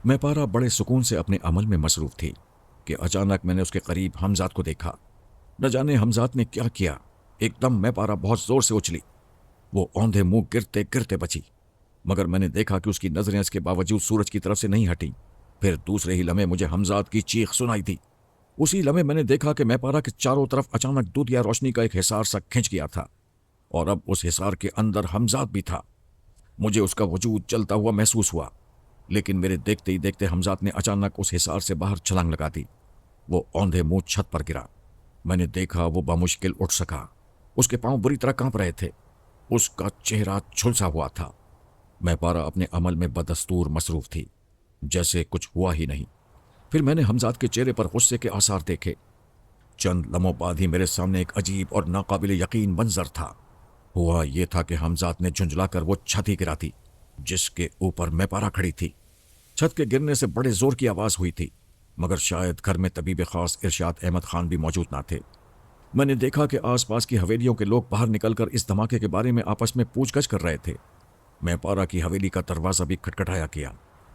میں پارا بڑے سکون سے اپنے عمل میں مصروف تھی کہ اچانک میں نے اس کے قریب حمزات کو دیکھا۔ نہ جانے حمزات نے کیا کیا، ایک دم میں پارا بہت زور سے اچھلی۔ وہ اوندھے منہ گرتے گرتے بچی، مگر میں نے دیکھا کہ اس کی نظریں اس کے باوجود سورج کی طرف سے نہیں ہٹیں۔ پھر دوسرے ہی لمحے مجھے حمزات کی چیخ سنائی دی۔ اسی لمحے میں نے دیکھا کہ میں پارا کے چاروں طرف اچانک دودھیا روشنی کا ایک حصار سا کھنچ گیا تھا، اور اب اس حصار کے اندر حمزات بھی تھا۔ مجھے اس کا وجود چلتا ہوا محسوس ہوا، لیکن میرے دیکھتے ہی دیکھتے حمزات نے اچانک اس حصار سے باہر چھلانگ لگا دی۔ وہ اوندھے منہ چھت پر گرا۔ میں نے دیکھا وہ بمشکل اٹھ سکا۔ اس کے پاؤں بری طرح کانپ رہے تھے۔ اس کا چہرہ جھلسا ہوا تھا۔ میں پارا اپنے عمل میں بدستور مصروف تھی، جیسے کچھ ہوا ہی نہیں۔ پھر میں نے حمزات کے چہرے پر غصے کے آثار دیکھے۔ چند لمحوں بعد ہی میرے سامنے ایک عجیب اور ناقابل یقین منظر تھا۔ ہوا یہ تھا کہ حمزات نے جھنجلا کر وہ چھت ہی گرا دی جس کے اوپر میں پارا کھڑی تھی۔ چھت کے گرنے سے بڑے زور کی آواز ہوئی تھی، مگر شاید گھر میں طبیب خاص ارشاد احمد خان بھی موجود نہ تھے۔ میں نے دیکھا کہ آس پاس کی حویلیوں کے لوگ باہر نکل کر اس دھماکے کے بارے میں آپس میں پوچھ گچھ کر رہے تھے۔ میں پارا کی حویلی کا دروازہ بھی کھٹکھٹایا کیا،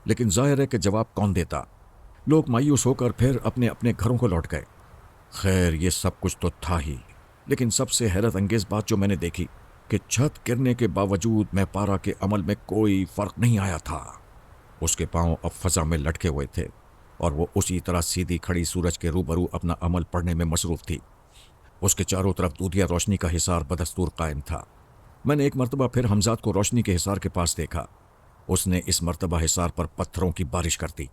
لیکن ظاہر ہے کہ جواب کون دیتا۔ لوگ مایوس ہو کر پھر اپنے اپنے گھروں کو لوٹ گئے۔ خیر، یہ سب کچھ تو تھا ہی، لیکن سب سے حیرت انگیز بات جو میں نے دیکھی کہ چھت گرنے کے باوجود میں پارا کے عمل میں کوئی فرق نہیں آیا تھا۔ اس کے پاؤں اب فضا میں لٹکے ہوئے تھے اور وہ اسی طرح سیدھی کھڑی سورج کے روبرو اپنا عمل پڑھنے میں مصروف تھی۔ اس کے چاروں طرف دودھیا روشنی کا حصار بدستور قائم تھا۔ میں نے ایک مرتبہ پھر حمزات کو روشنی کے حصار کے پاس دیکھا۔ اس نے اس مرتبہ حصار پر پتھروں کی بارش کر دی،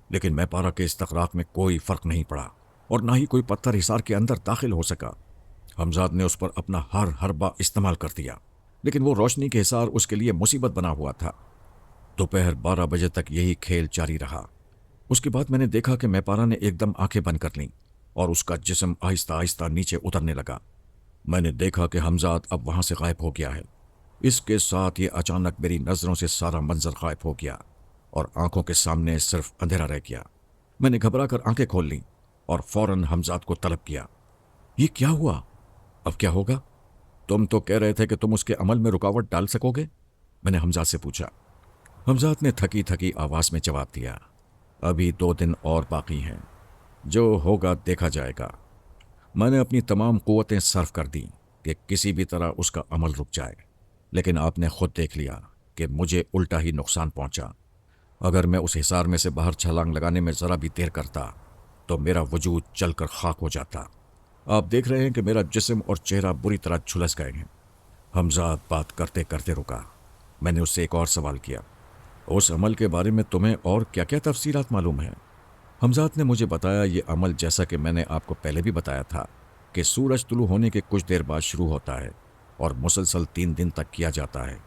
لیکن میں پارا کے استغراق میں کوئی فرق نہیں پڑا اور نہ ہی کوئی پتھر حصار کے اندر داخل ہو سکا۔ حمزات نے اس پر اپنا ہر حربہ استعمال کر دیا، لیکن وہ روشنی کے حصار اس کے لیے مصیبت بنا ہوا تھا۔ दोपहर 12 बजे तक यही खेल जारी रहा। उसके बाद मैंने देखा कि मैपारा ने एकदम आंखें बंद कर लीं और उसका जिस्म आहिस्ता आहिस्ता नीचे उतरने लगा। मैंने देखा कि हमजाद अब वहां से गायब हो गया है। इसके साथ ये अचानक मेरी नज़रों से सारा मंजर गायब हो गया और आंखों के सामने सिर्फ अंधेरा रह गया। मैंने घबरा कर आंखें खोल लीं और फौरन हमजाद को तलब किया। ये क्या हुआ? अब क्या होगा? तुम तो कह रहे थे कि तुम उसके अमल में रुकावट डाल सकोगे, मैंने हमजाद से पूछा। हमजाद ने थकी थकी आवाज में जवाब दिया, अभी 2 दिन और बाकी हैं, जो होगा देखा जाएगा। मैंने अपनी तमाम कुव्वतें सर्फ कर दी कि किसी भी तरह उसका अमल रुक जाए, लेकिन आपने खुद देख लिया कि मुझे उल्टा ही नुकसान पहुंचा। अगर मैं उस हिसार में से बाहर छलांग लगाने में ज़रा भी देर करता तो मेरा वजूद जलकर खाक हो जाता। आप देख रहे हैं कि मेरा जिस्म और चेहरा बुरी तरह झुलस गए हैं। हमजाद बात करते करते रुका। मैंने उससे एक और सवाल किया, उस अमल के बारे में तुम्हें और क्या क्या तफसीलात मालूम है? हमजाद ने मुझे बताया, ये अमल जैसा कि मैंने आपको पहले भी बताया था कि सूरज तुलू होने के कुछ देर बाद शुरू होता है और मुसलसल 3 दिन तक किया जाता है,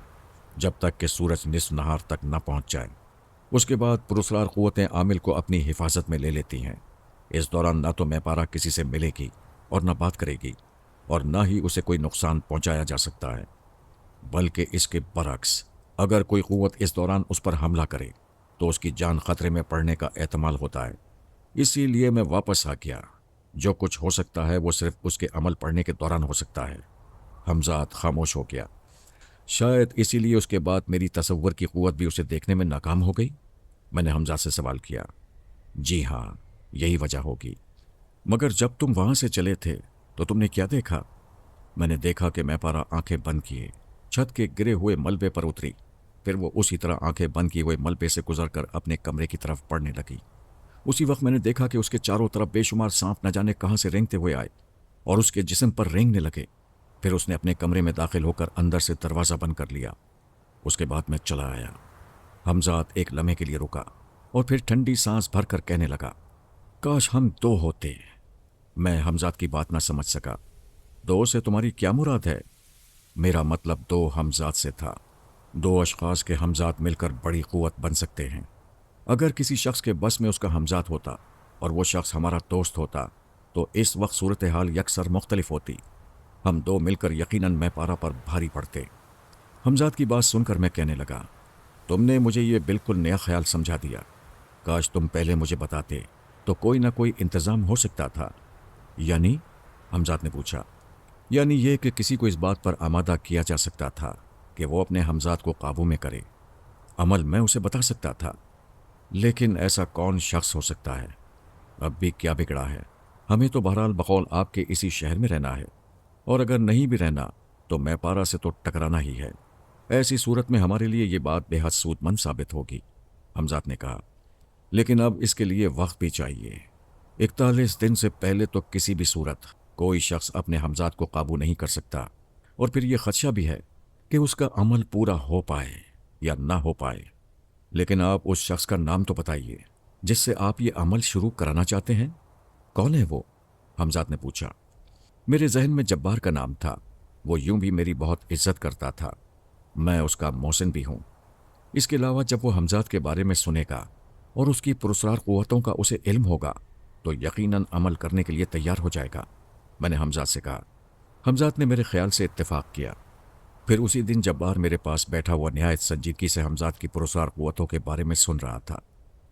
जब तक कि सूरज निस्फ नहार तक न पहुंच जाए। उसके बाद पुरस्कार क़ुव्वतें आमिल को अपनी हिफाजत में ले लेती हैं। इस दौरान न तो मैपारा किसी से मिलेगी और न बात करेगी और न ही उसे कोई नुकसान पहुंचाया जा सकता है, बल्कि इसके बरक्स अगर कोई क़ुव्वत इस दौरान उस पर हमला करे तो उसकी जान खतरे में पड़ने का एहतमाल होता है। इसीलिए मैं वापस आ गया। जो कुछ हो सकता है वो सिर्फ उसके अमल पड़ने के दौरान हो सकता है। हमजाद खामोश हो गया। शायद इसीलिए उसके बाद मेरी तसव्वुर की क़ुव्वत भी उसे देखने में नाकाम हो गई। मैंने हमजाद से सवाल किया। जी हाँ, यही वजह होगी। मगर जब तुम वहां से चले थे तो तुमने क्या देखा? मैंने देखा कि मैपारा आंखें बंद किए छत के गिरे हुए मलबे पर उतरी। फिर वो उसी तरह आंखें बंद किए हुए मलबे से गुजरकर अपने कमरे की तरफ बढ़ने लगी। उसी वक्त मैंने देखा कि उसके चारों तरफ बेशुमार सांप न जाने कहां से रेंगते हुए आए और उसके जिस्म पर रेंगने लगे। फिर उसने अपने कमरे में दाखिल होकर अंदर से दरवाज़ा बंद कर लिया। उसके बाद मैं चला आया। हमजाद एक लम्हे के लिए रुका और फिर ठंडी सांस भरकर कहने लगा, काश हम 2 होते। मैं हमजाद की बात ना समझ सका। 2 से तुम्हारी क्या मुराद है? मेरा मतलब 2 हमजाद से था। 2 अशखास के हमजाद मिलकर बड़ी क़ुव्वत बन सकते हैं। अगर किसी शख्स के बस में उसका हमजाद होता और वो शख्स हमारा दोस्त होता तो इस वक्त सूरत हाल यकसर मुख्तलिफ होती। हम 2 मिलकर यकीनन मैपारा पर भारी पड़ते। हमजाद की बात सुनकर मैं कहने लगा, तुमने मुझे ये बिल्कुल नया ख्याल समझा दिया। काश तुम पहले मुझे बताते तो कोई ना कोई इंतज़ाम हो सकता था। यानी? हमजाद ने पूछा। यानी ये कि किसी को इस बात पर आमादा किया जा सकता था कि वो अपने हमजाद को काबू में करे। अमल मैं उसे बता सकता था, लेकिन ऐसा कौन शख्स हो सकता है? अब भी क्या बिगड़ा है? हमें तो बहरहाल बकौल आपके इसी शहर में रहना है, और अगर नहीं भी रहना तो मैपारा से तो टकराना ही है। ऐसी सूरत में हमारे लिए ये बात बेहद सूदमंद साबित होगी, हमजाद ने कहा। लेकिन अब इसके लिए वक्त भी चाहिए। 41 दिन से पहले तो किसी भी सूरत कोई शख्स अपने हमजाद को काबू नहीं कर सकता, और फिर यह खदशा भी है कि उसका अमल पूरा हो पाए या ना हो पाए। लेकिन आप उस शख्स का नाम तो बताइए जिससे आप ये अमल शुरू कराना चाहते हैं। कौन है वो? हमजाद ने पूछा। मेरे जहन में जब्बार का नाम था। वो यूं भी मेरी बहुत इज्जत करता था। मैं उसका मोहसिन भी हूं। इसके अलावा जब वो हमजाद के बारे में सुनेगा और उसकी पुरस्कार क़ुव्वतों का उसे इल्म होगा तो यकीनन अमल करने के लिए तैयार हो जाएगा, मैंने हमजाद से कहा। हमजाद ने मेरे ख्याल से इत्तेफाक किया। फिर उसी दिन जब्बार मेरे पास बैठा हुआ निहायत संजीदगी से हमजाद की पुरस्कार क़ुव्वतों के बारे में सुन रहा था।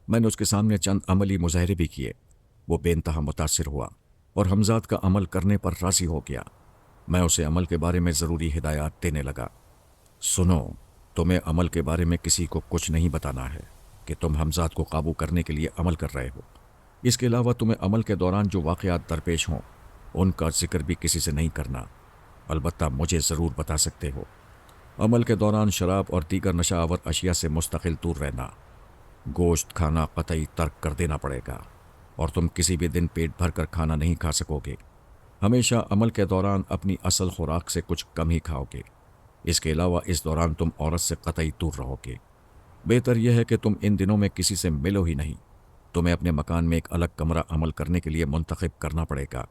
मैंने उसके सामने चंद अमली मुजाहरे भी किए। वो बेइंतहा मुतासिर हुआ और हमजाद का अमल करने पर राज़ी हो गया। मैं उसे अमल के बारे में ज़रूरी हिदायत देने लगा। सुनो, तुम्हें अमल के बारे में किसी को कुछ नहीं बताना है कि तुम हमजाद को काबू करने के लिए अमल कर रहे हो। इसके अलावा तुम्हें अमल के दौरान जो वाक़यात दरपेश हों उनका जिक्र भी किसी से नहीं करना। अलबत्ता मुझे ज़रूर बता सकते हो। अमल के दौरान शराब और दीगर नशा आवर अशिया से मुस्तकिल दूर रहना। गोश्त खाना कतई तर्क कर देना पड़ेगा और तुम किसी भी दिन पेट भर कर खाना नहीं खा सकोगे। हमेशा अमल के दौरान अपनी असल खुराक से कुछ कम ही खाओगे। इसके अलावा इस दौरान तुम औरत से कतई दूर रहोगे। बेहतर यह है कि तुम इन दिनों में किसी से मिलो ही नहीं। तुम्हें अपने मकान में एक अलग कमरा अमल करने के लिए मुंतखब करना पड़ेगा।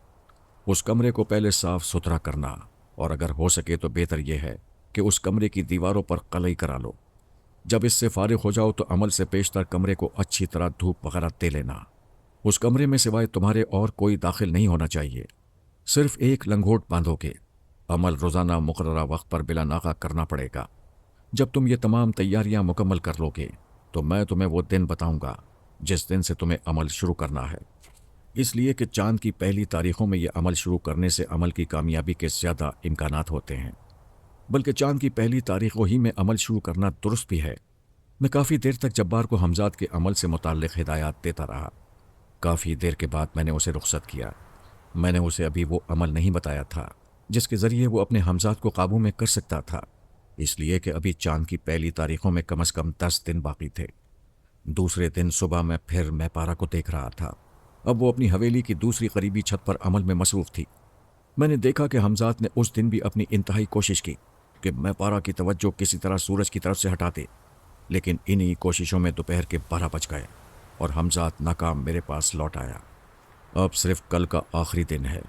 उस कमरे को पहले साफ सुथरा करना, और अगर हो सके तो बेहतर यह है कि उस कमरे की दीवारों पर कलई करा लो। जब इससे फारिग हो जाओ तो अमल से पेशतर कमरे को अच्छी तरह धूप वगैरह दे लेना। उस कमरे में सिवाय तुम्हारे और कोई दाखिल नहीं होना चाहिए। सिर्फ एक लंगोट बांधोगे। अमल रोज़ाना मुकर्ररा वक्त पर बिला नागा करना पड़ेगा। जब तुम ये तमाम तैयारियां मुकम्मल कर लोगे तो मैं तुम्हें वो दिन बताऊंगा जिस दिन से तुम्हें अमल शुरू करना है। इसलिए कि चांद की पहली तारीखों में यह अमल शुरू करने से अमल की कामयाबी के ज़्यादा इम्कानात होते हैं। बल्कि चांद की पहली तारीखों ही में अमल शुरू करना दुरुस्त भी है। मैं काफ़ी देर तक जब्बार को हमजाद के अमल से मुताल्लिक़ हिदायत देता रहा। काफ़ी देर के बाद मैंने उसे रुख्सत किया। मैंने उसे अभी वो अमल नहीं बताया था जिसके ज़रिए वो अपने हमजाद को काबू में कर सकता था, इसलिए कि अभी चांद की पहली तारीखों में कम से कम 10 दिन बाकी थे। दूसरे दिन सुबह मैं फिर मैपारा को देख रहा था। अब वो अपनी हवेली की दूसरी करीबी छत पर अमल में मसरूफ़ थी। मैंने देखा कि हमजाद ने उस दिन भी अपनी इंतहाई कोशिश की कि मैपारा की तवज्जो किसी तरह सूरज की तरफ से हटा दे, लेकिन इन्हीं कोशिशों में दोपहर के 12 बज गए और हमजाद नाकाम मेरे पास लौट आया। अब सिर्फ कल का आखिरी दिन है।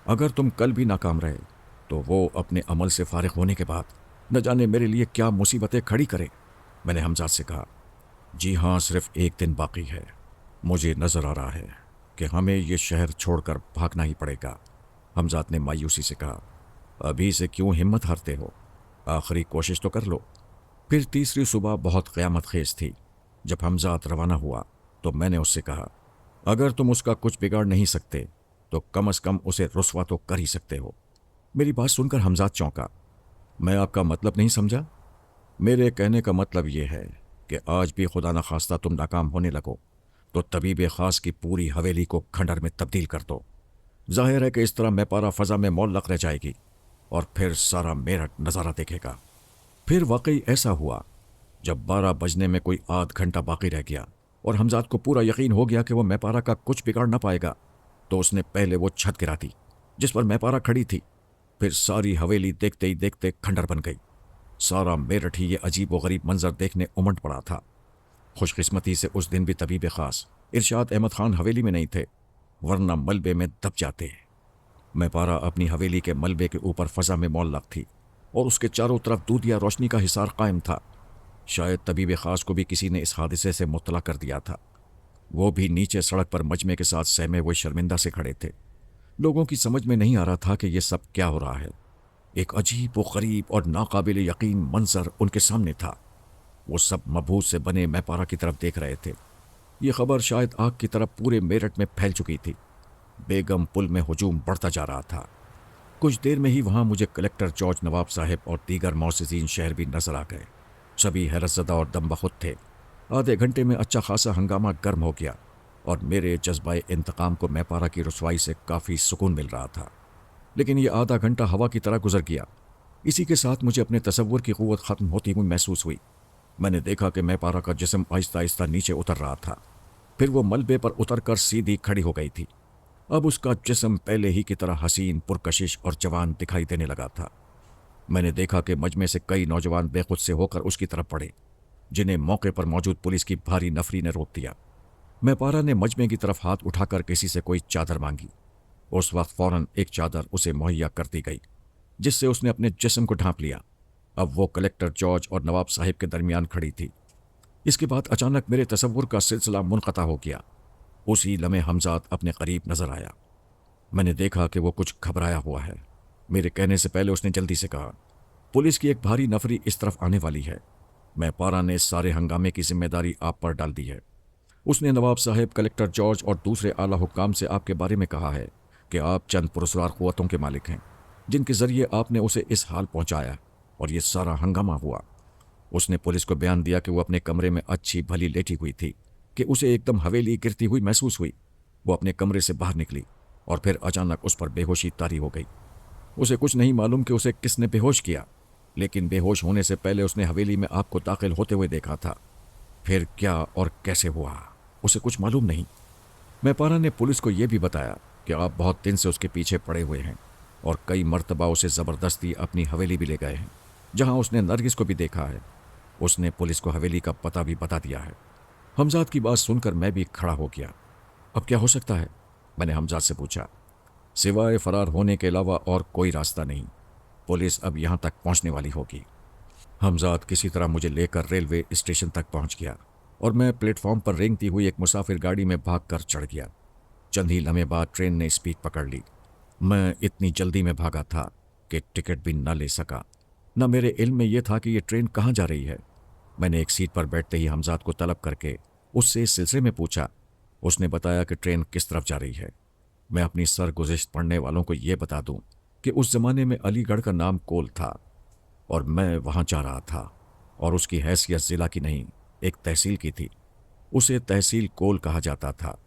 अगर तुम कल भी नाकाम रहे तो वो अपने अमल से फारिग होने के बाद न जाने मेरे लिए क्या मुसीबतें खड़ी करे। मैंने हमजाद से कहा, जी हाँ, सिर्फ एक दिन बाकी है। मुझे नज़र आ रहा है कि हमें ये शहर छोड़कर भागना ही पड़ेगा। हमजाद ने मायूसी से कहा, अभी से क्यों हिम्मत हारते हो, आखिरी कोशिश तो कर लो। फिर तीसरी सुबह बहुत क़यामत खेज थी। जब हमजाद रवाना हुआ तो मैंने उससे कहा, अगर तुम उसका कुछ बिगाड़ नहीं सकते तो कम से कम उसे रुस्वा तो कर ही सकते हो। मेरी बात सुनकर हमजाद चौंका। मैं आपका मतलब नहीं समझा। मेरे कहने का मतलब यह है कि आज भी खुदा न खास्ता तुम नाकाम होने लगो तो तबीब खास की पूरी हवेली को खंडर में तब्दील कर दो। जाहिर है कि इस तरह मैपारा फ़ज़ा में मौल्लक़ रह जाएगी और फिर सारा मेरठ नज़ारा देखेगा। फिर वाकई ऐसा हुआ। जब 12 बजने में कोई आध घंटा बाकी रह गया और हमजाद को पूरा यकीन हो गया कि वो मैपारा का कुछ बिगाड़ ना पाएगा, तो उसने पहले वो छत गिरा दी जिस पर मैपारा खड़ी थी। फिर सारी हवेली देखते ही देखते खंडर बन गई। सारा मेरठ ही ये अजीब व गरीब मंजर देखने उमड़ पड़ा था। खुशकिस्मती से उस दिन भी तबीब खास इरशाद अहमद खान हवेली में नहीं थे, वरना मलबे में दब जाते। मैपारा अपनी हवेली के मलबे के ऊपर फ़ज़ा में मौल्लक़ थी और उसके चारों तरफ दूधिया रोशनी का हिसार कायम था। शायद तबीब खास को भी किसी ने इस हादसे से मुत्तला कर दिया था। वो भी नीचे सड़क पर मजमे के साथ सहमे हुए शर्मिंदा से खड़े थे। लोगों की समझ में नहीं आ रहा था कि यह सब क्या हो रहा है। एक अजीब व गरीब और नाकाबिल यकीन मंजर उनके सामने था। वो सब मबहूस से बने मैपारा की तरफ देख रहे थे। ये खबर शायद आग की तरफ पूरे मेरठ में फैल चुकी थी। बेगम पुल में हुजूम बढ़ता जा रहा था। कुछ देर में ही वहाँ मुझे कलेक्टर जॉर्ज नवाब साहब और दीगर मौसिज़ीन शहर भी नजर आ गए। सभी हैरतज़दा और दम बखुद थे। आधे घंटे में अच्छा खासा हंगामा गर्म हो गया और मेरे जज्बा इंतकाम को मैपारा की रुसवाई से काफ़ी सुकून मिल रहा था। लेकिन ये आधा घंटा हवा की तरह गुजर गया। इसी के साथ मुझे अपने तसव्वुर की क़ुव्वत ख़त्म होती हुई महसूस हुई। मैंने देखा कि मैपारा का जिस्म आहिस्ता आहिस्ता नीचे उतर रहा था। फिर वो मलबे पर उतर कर सीधी खड़ी हो गई थी। अब उसका जिस्म पहले ही की तरह हसीन, पुरकशिश और जवान दिखाई देने लगा था। मैंने देखा कि मजमे से कई नौजवान बेखुद से होकर उसकी तरफ बढ़े, जिन्हें मौके पर मौजूद पुलिस की भारी नफरी ने रोक दिया। मैपारा ने मजमे की तरफ हाथ उठाकर किसी से कोई चादर मांगी। उस वक्त फौरन एक चादर उसे मुहैया कर दी गई, जिससे उसने अपने जिस्म को ढांप लिया। अब वो कलेक्टर जॉर्ज और नवाब साहिब के दरमियान खड़ी थी। इसके बाद अचानक मेरे तसव्वुर का सिलसिला मुनक़ता हो गया। उसी लम्हे हमजाद अपने करीब नजर आया। मैंने देखा कि वो कुछ घबराया हुआ है। मेरे कहने से पहले उसने जल्दी से कहा, पुलिस की एक भारी नफरी इस तरफ आने वाली है। मैपारा ने इस सारे हंगामे की जिम्मेदारी आप पर डाल दी है। उसने नवाब साहब, कलेक्टर जॉर्ज और दूसरे आला हुक्काम से आपके बारे में कहा है कि आप चंद पुरस्कार क़ुव्वतों के मालिक हैं, जिनके ज़रिए आपने उसे इस हाल पहुँचाया और ये सारा हंगामा हुआ। उसने पुलिस को बयान दिया कि वो अपने कमरे में अच्छी भली लेटी हुई थी कि उसे एकदम हवेली गिरती हुई महसूस हुई। वो अपने कमरे से बाहर निकली और फिर अचानक उस पर बेहोशी तारी हो गई। उसे कुछ नहीं मालूम कि उसे किसने बेहोश किया, लेकिन बेहोश होने से पहले उसने हवेली में आपको दाखिल होते हुए देखा था। फिर क्या और कैसे हुआ उसे कुछ मालूम नहीं। मैपारा ने पुलिस को यह भी बताया कि आप बहुत दिन से उसके पीछे पड़े हुए हैं और कई मर्तबा उसे ज़बरदस्ती अपनी हवेली भी ले गए हैं, जहां उसने नरगिस को भी देखा है। उसने पुलिस को हवेली का पता भी बता दिया है। हमजाद की बात सुनकर मैं भी खड़ा हो गया। अब क्या हो सकता है, मैंने हमजाद से पूछा। सिवाय फरार होने के अलावा और कोई रास्ता नहीं। पुलिस अब यहाँ तक पहुँचने वाली होगी। हमजाद किसी तरह मुझे लेकर रेलवे स्टेशन तक पहुंच गया और मैं प्लेटफॉर्म पर रेंगती हुई एक मुसाफिर गाड़ी में भागकर चढ़ गया। चंद ही लम्हे बाद ट्रेन ने स्पीड पकड़ ली। मैं इतनी जल्दी में भागा था कि टिकट भी न ले सका। न मेरे इल्म में यह था कि यह ट्रेन कहाँ जा रही है। मैंने एक सीट पर बैठते ही हमजाद को तलब करके उससे इस सिलसिले में पूछा। उसने बताया कि ट्रेन किस तरफ जा रही है। मैं अपनी सरगुज़िश्त पढ़ने वालों को यह बता दूं कि उस ज़माने में अलीगढ़ का नाम कोल था और मैं वहाँ जा रहा था, और उसकी हैसियत ज़िला की नहीं, एक तहसील की थी। उसे तहसील कोल कहा जाता था।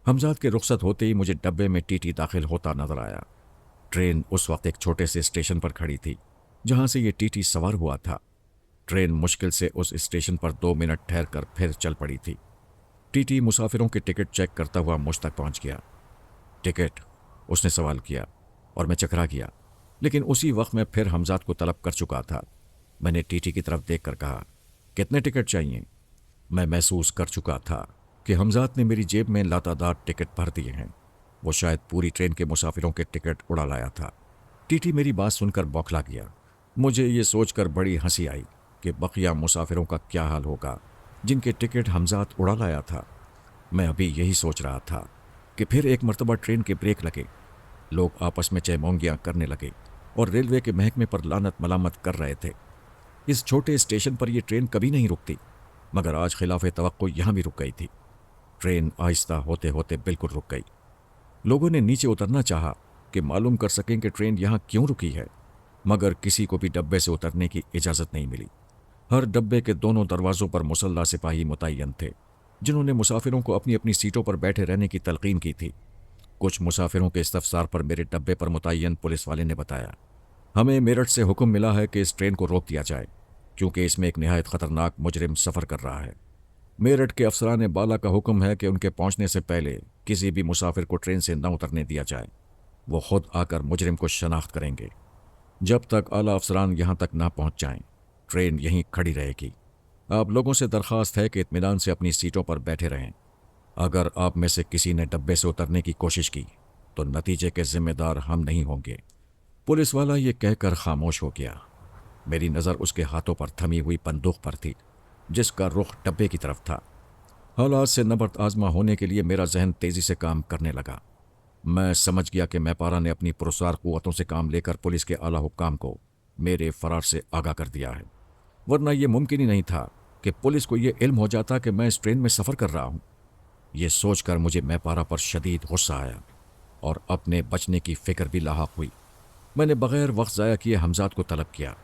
हमजाद के रुखसत होते ही मुझे डब्बे में टीटी दाखिल होता नजर आया। ट्रेन उस वक्त एक छोटे से स्टेशन पर खड़ी थी जहाँ से ये टीटी सवार हुआ था। ट्रेन मुश्किल से उस स्टेशन पर 2 मिनट ठहर कर फिर चल पड़ी थी। टीटी मुसाफिरों के टिकट चेक करता हुआ मुझ तक पहुँच गया। टिकट? उसने सवाल किया और मैं चकरा गया, लेकिन उसी वक्त मैं फिर हमजाद को तलब कर चुका था। मैंने टीटी की तरफ देखकर कहा, कितने टिकट चाहिए? मैं महसूस कर चुका था कि हमजाद ने मेरी जेब में लातादार टिकट भर दिए हैं। वो शायद पूरी ट्रेन के मुसाफिरों के टिकट उड़ा लाया था। टीटी मेरी बात सुनकर बौखला गया। मुझे ये सोचकर बड़ी हंसी आई कि बकिया मुसाफिरों का क्या हाल होगा जिनके टिकट हमजाद उड़ा लाया था। मैं अभी यही सोच रहा था कि फिर एक मर्तबा ट्रेन के ब्रेक लगे। लोग आपस में चैमोंगियाँ करने लगे और रेलवे के महकमे पर लानत मलामत कर रहे थे। इस छोटे स्टेशन पर यह ट्रेन कभी नहीं रुकती, मगर आज खिलाफ तवक्को यहाँ भी रुक गई थी। ट्रेन आहिस्ता होते होते बिल्कुल रुक गई। लोगों ने नीचे उतरना चाहा कि मालूम कर सकें कि ट्रेन यहाँ क्यों रुकी है, मगर किसी को भी डब्बे से उतरने की इजाज़त नहीं मिली। हर डब्बे के दोनों दरवाज़ों पर मुसल्ला सिपाही मुतय्यन थे, जिन्होंने मुसाफिरों को अपनी अपनी सीटों पर बैठे रहने की तलकीन की थी। कुछ मुसाफिरों के इस्तफसार पर मेरे डब्बे पर मुतय्यन पुलिस वाले ने बताया, हमें मेरठ से हुक्म मिला है कि इस ट्रेन को रोक दिया जाए, क्योंकि इसमें एक निहायत ख़तरनाक मुजरिम सफ़र कर रहा है। मेरठ के अफसरान बाला का हुक्म है कि उनके पहुंचने से पहले किसी भी मुसाफिर को ट्रेन से न उतरने दिया जाए। वो खुद आकर मुजरिम को शनाख्त करेंगे। जब तक आला अफसरान यहाँ तक ना पहुँच जाएं, ट्रेन यहीं खड़ी रहेगी। आप लोगों से दरख्वास्त है कि इत्मीनान से अपनी सीटों पर बैठे रहें। अगर आप में से किसी ने डब्बे से उतरने की कोशिश की तो नतीजे के जिम्मेदार हम नहीं होंगे। पुलिस वाला ये कहकर खामोश हो गया। मेरी नज़र उसके हाथों पर थमी हुई बंदूक पर थी, जिसका रुख डब्बे की तरफ था। हालात से नबर्द आजमा होने के लिए मेरा जहन तेज़ी से काम करने लगा। मैं समझ गया कि मैपारा ने अपनी पुरस्कार कुव्वतों से काम लेकर पुलिस के आला हुक्काम को मेरे फरार से आगाह कर दिया है, वरना यह मुमकिन ही नहीं था कि पुलिस को यह इल्म हो जाता कि मैं इस ट्रेन में सफ़र कर रहा हूँ। ये सोचकर मुझे मैपारा पर शदीद गुस्सा आया और अपने बचने की फ़िक्र भी लाहक हुई। मैंने बग़ैर वक्त ज़ाया किए हमजाद को तलब किया।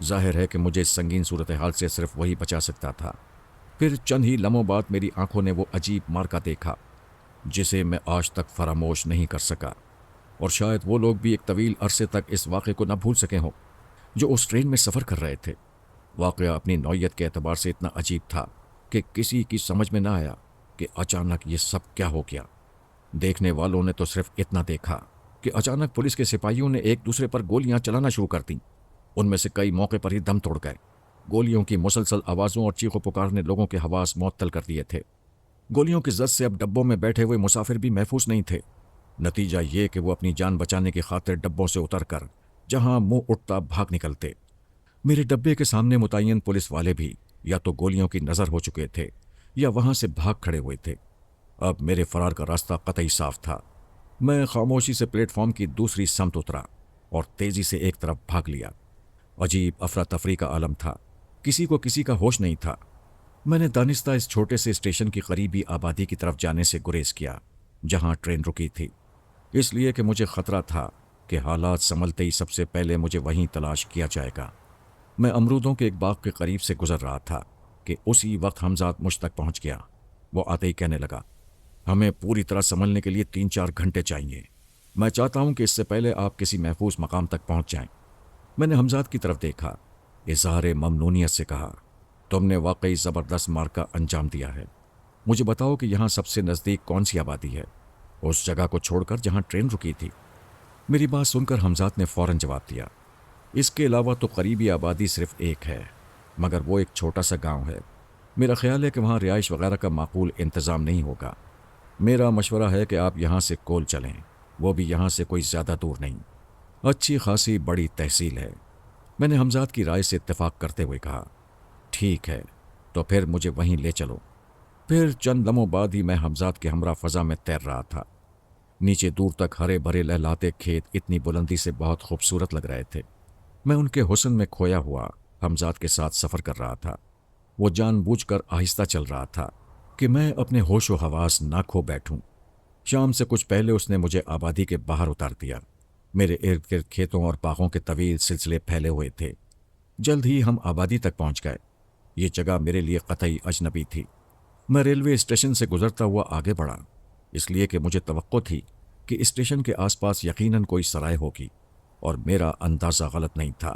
जाहिर है कि मुझे इस संगीन सूरत हाल से सिर्फ वही बचा सकता था। फिर चंद ही लम्हों बाद मेरी आंखों ने वो अजीब मार्का देखा जिसे मैं आज तक फरामोश नहीं कर सका, और शायद वो लोग भी एक तवील अरसे तक इस वाक़े को न भूल सके हों जो उस ट्रेन में सफ़र कर रहे थे। वाक़या अपनी नौयत के एतबार से इतना अजीब था कि किसी की समझ में न आया कि अचानक ये सब क्या हो गया। देखने वालों ने तो सिर्फ इतना देखा कि अचानक पुलिस के सिपाहियों ने एक दूसरे पर गोलियां चलाना शुरू कर दी। उनमें से कई मौके पर ही दम तोड़ गए। गोलियों की मुसलसल आवाज़ों और चीखों पुकार ने लोगों के हवास मुअत्तल कर दिए थे। गोलियों की जद से अब डब्बों में बैठे हुए मुसाफिर भी महफूज नहीं थे। नतीजा ये कि वो अपनी जान बचाने की खातिर डब्बों से उतरकर जहां मुंह उठता भाग निकलते। मेरे डब्बे के सामने मुतय्यन पुलिस वाले भी या तो गोलियों की नज़र हो चुके थे या वहां से भाग खड़े हुए थे। अब मेरे फरार का रास्ता कतई साफ था। मैं खामोशी से प्लेटफॉर्म की दूसरी समत उतरा और तेजी से एक तरफ भाग लिया। अजीब अफरा तफरी का आलम था। किसी को किसी का होश नहीं था। मैंने दानिस्ता इस छोटे से स्टेशन की करीबी आबादी की तरफ जाने से गुरेज किया जहां ट्रेन रुकी थी, इसलिए कि मुझे खतरा था कि हालात संभलते ही सबसे पहले मुझे वहीं तलाश किया जाएगा। मैं अमरूदों के एक बाग के करीब से गुजर रहा था कि उसी वक्त हमजाद मुझ तक पहुंच गया। वो आते ही कहने लगा, हमें पूरी तरह संभलने के लिए 3-4 घंटे चाहिए। मैं चाहता हूं कि इससे पहले आप किसी महफूज मकाम तक पहुंच जाएं। मैंने हमजाद की तरफ देखा, इज़हारे ममनूनियत से कहा, तुमने वाकई ज़बरदस्त मार का अंजाम दिया है। मुझे बताओ कि यहाँ सबसे नज़दीक कौन सी आबादी है, उस जगह को छोड़कर जहाँ ट्रेन रुकी थी। मेरी बात सुनकर हमजाद ने फ़ौरन जवाब दिया, इसके अलावा तो करीबी आबादी सिर्फ एक है, मगर वो एक छोटा सा गांव है। मेरा ख्याल है कि वहाँ रिहाइश वगैरह का माकूल इंतज़ाम नहीं होगा। मेरा मशवरा है कि आप यहाँ से कोल चलें, वो भी यहाँ से कोई ज़्यादा दूर नहीं। अच्छी खासी बड़ी तहसील है। میں نے حمزات کی رائے سے اتفاق کرتے ہوئے کہا، ٹھیک ہے تو پھر مجھے وہیں لے چلو۔ پھر چند لمحوں بعد ہی میں حمزات کے ہمراہ فضا میں تیر رہا تھا۔ نیچے دور تک ہرے بھرے لہلاتے کھیت اتنی بلندی سے بہت خوبصورت لگ رہے تھے۔ میں ان کے حسن میں کھویا ہوا حمزات کے ساتھ سفر کر رہا تھا۔ وہ جان بوجھ کر آہستہ چل رہا تھا کہ میں اپنے ہوش و حواس نہ کھو بیٹھوں۔ شام سے کچھ پہلے اس نے مجھے آبادی کے باہر اتار دیا۔ میرے ارد گرد کھیتوں اور باغوں کے طویل سلسلے پھیلے ہوئے تھے۔ جلد ہی ہم آبادی تک پہنچ گئے۔ یہ جگہ میرے لیے قطعی اجنبی تھی۔ میں ریلوے اسٹیشن سے گزرتا ہوا آگے بڑھا، اس لیے کہ مجھے توقع تھی کہ اسٹیشن کے آس پاس یقیناً کوئی سرائے ہوگی، اور میرا اندازہ غلط نہیں تھا۔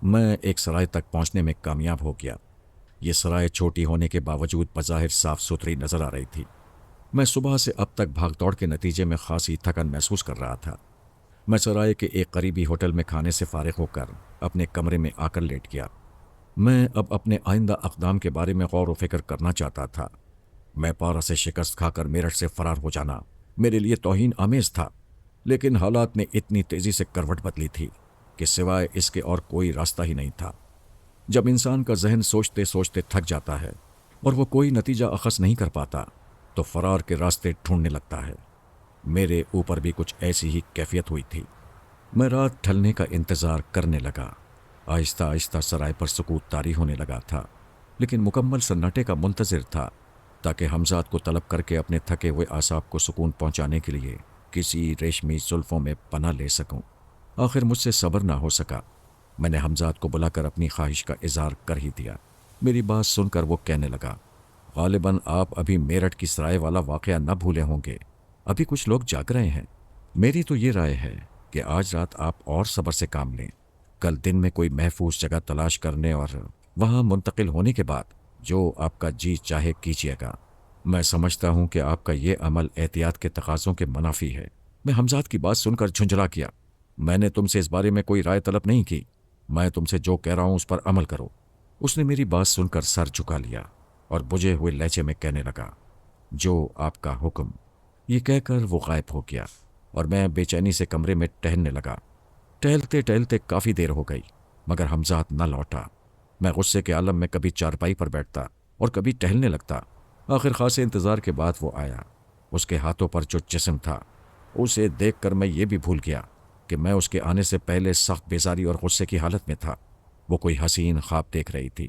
میں ایک سرائے تک پہنچنے میں کامیاب ہو گیا۔ یہ سرائے چھوٹی ہونے کے باوجود بظاہر صاف ستھری نظر آ رہی تھی۔ میں صبح سے اب تک بھاگ دوڑ کے نتیجے میں خاصی تھکن محسوس کر رہا تھا۔ میں سرائے کے ایک قریبی ہوٹل میں کھانے سے فارغ ہو کر اپنے کمرے میں آ کر لیٹ گیا۔ میں اب اپنے آئندہ اقدام کے بارے میں غور و فکر کرنا چاہتا تھا۔ میں پارا سے شکست کھا کر میرٹھ سے فرار ہو جانا میرے لیے توہین آمیز تھا، لیکن حالات نے اتنی تیزی سے کروٹ بدلی تھی کہ سوائے اس کے اور کوئی راستہ ہی نہیں تھا۔ جب انسان کا ذہن سوچتے سوچتے تھک جاتا ہے اور وہ کوئی نتیجہ اخذ نہیں کر پاتا تو فرار کے راستے ڈھونڈنے لگتا ہے۔ میرے اوپر بھی کچھ ایسی ہی کیفیت ہوئی تھی۔ میں رات ڈھلنے کا انتظار کرنے لگا۔ آہستہ آہستہ سرائے پر سکوت طاری ہونے لگا تھا، لیکن مکمل سناٹے کا منتظر تھا تاکہ حمزات کو طلب کر کے اپنے تھکے ہوئے اعصاب کو سکون پہنچانے کے لیے کسی ریشمی زلفوں میں پناہ لے سکوں۔ آخر مجھ سے صبر نہ ہو سکا۔ میں نے حمزات کو بلا کر اپنی خواہش کا اظہار کر ہی دیا۔ میری بات سن کر وہ کہنے لگا، غالباً آپ ابھی میرٹھ کی سرائے والا واقعہ نہ بھولے ہوں گے، ابھی کچھ لوگ جاگ رہے ہیں۔ میری تو یہ رائے ہے کہ آج رات آپ اور صبر سے کام لیں۔ کل دن میں کوئی محفوظ جگہ تلاش کرنے اور وہاں منتقل ہونے کے بعد جو آپ کا جی چاہے کیجیے گا۔ میں سمجھتا ہوں کہ آپ کا یہ عمل احتیاط کے تقاضوں کے منافی ہے۔ میں حمزات کی بات سن کر جھنجھلا گیا۔ میں نے تم سے اس بارے میں کوئی رائے طلب نہیں کی۔ میں تم سے جو کہہ رہا ہوں اس پر عمل کرو۔ اس نے میری بات سن کر سر جھکا لیا اور بجھے ہوئے لہجے میں کہنے لگا، جو آپ کا حکم۔ یہ کہہ کر وہ غائب ہو گیا اور میں بے چینی سے کمرے میں ٹہلنے لگا۔ ٹہلتے ٹہلتے کافی دیر ہو گئی مگر حمزات نہ لوٹا۔ میں غصے کے عالم میں کبھی چارپائی پر بیٹھتا اور کبھی ٹہلنے لگتا۔ آخر خاصے انتظار کے بعد وہ آیا۔ اس کے ہاتھوں پر جو جسم تھا اسے دیکھ کر میں یہ بھی بھول گیا کہ میں اس کے آنے سے پہلے سخت بیزاری اور غصے کی حالت میں تھا۔ وہ کوئی حسین خواب دیکھ رہی تھی۔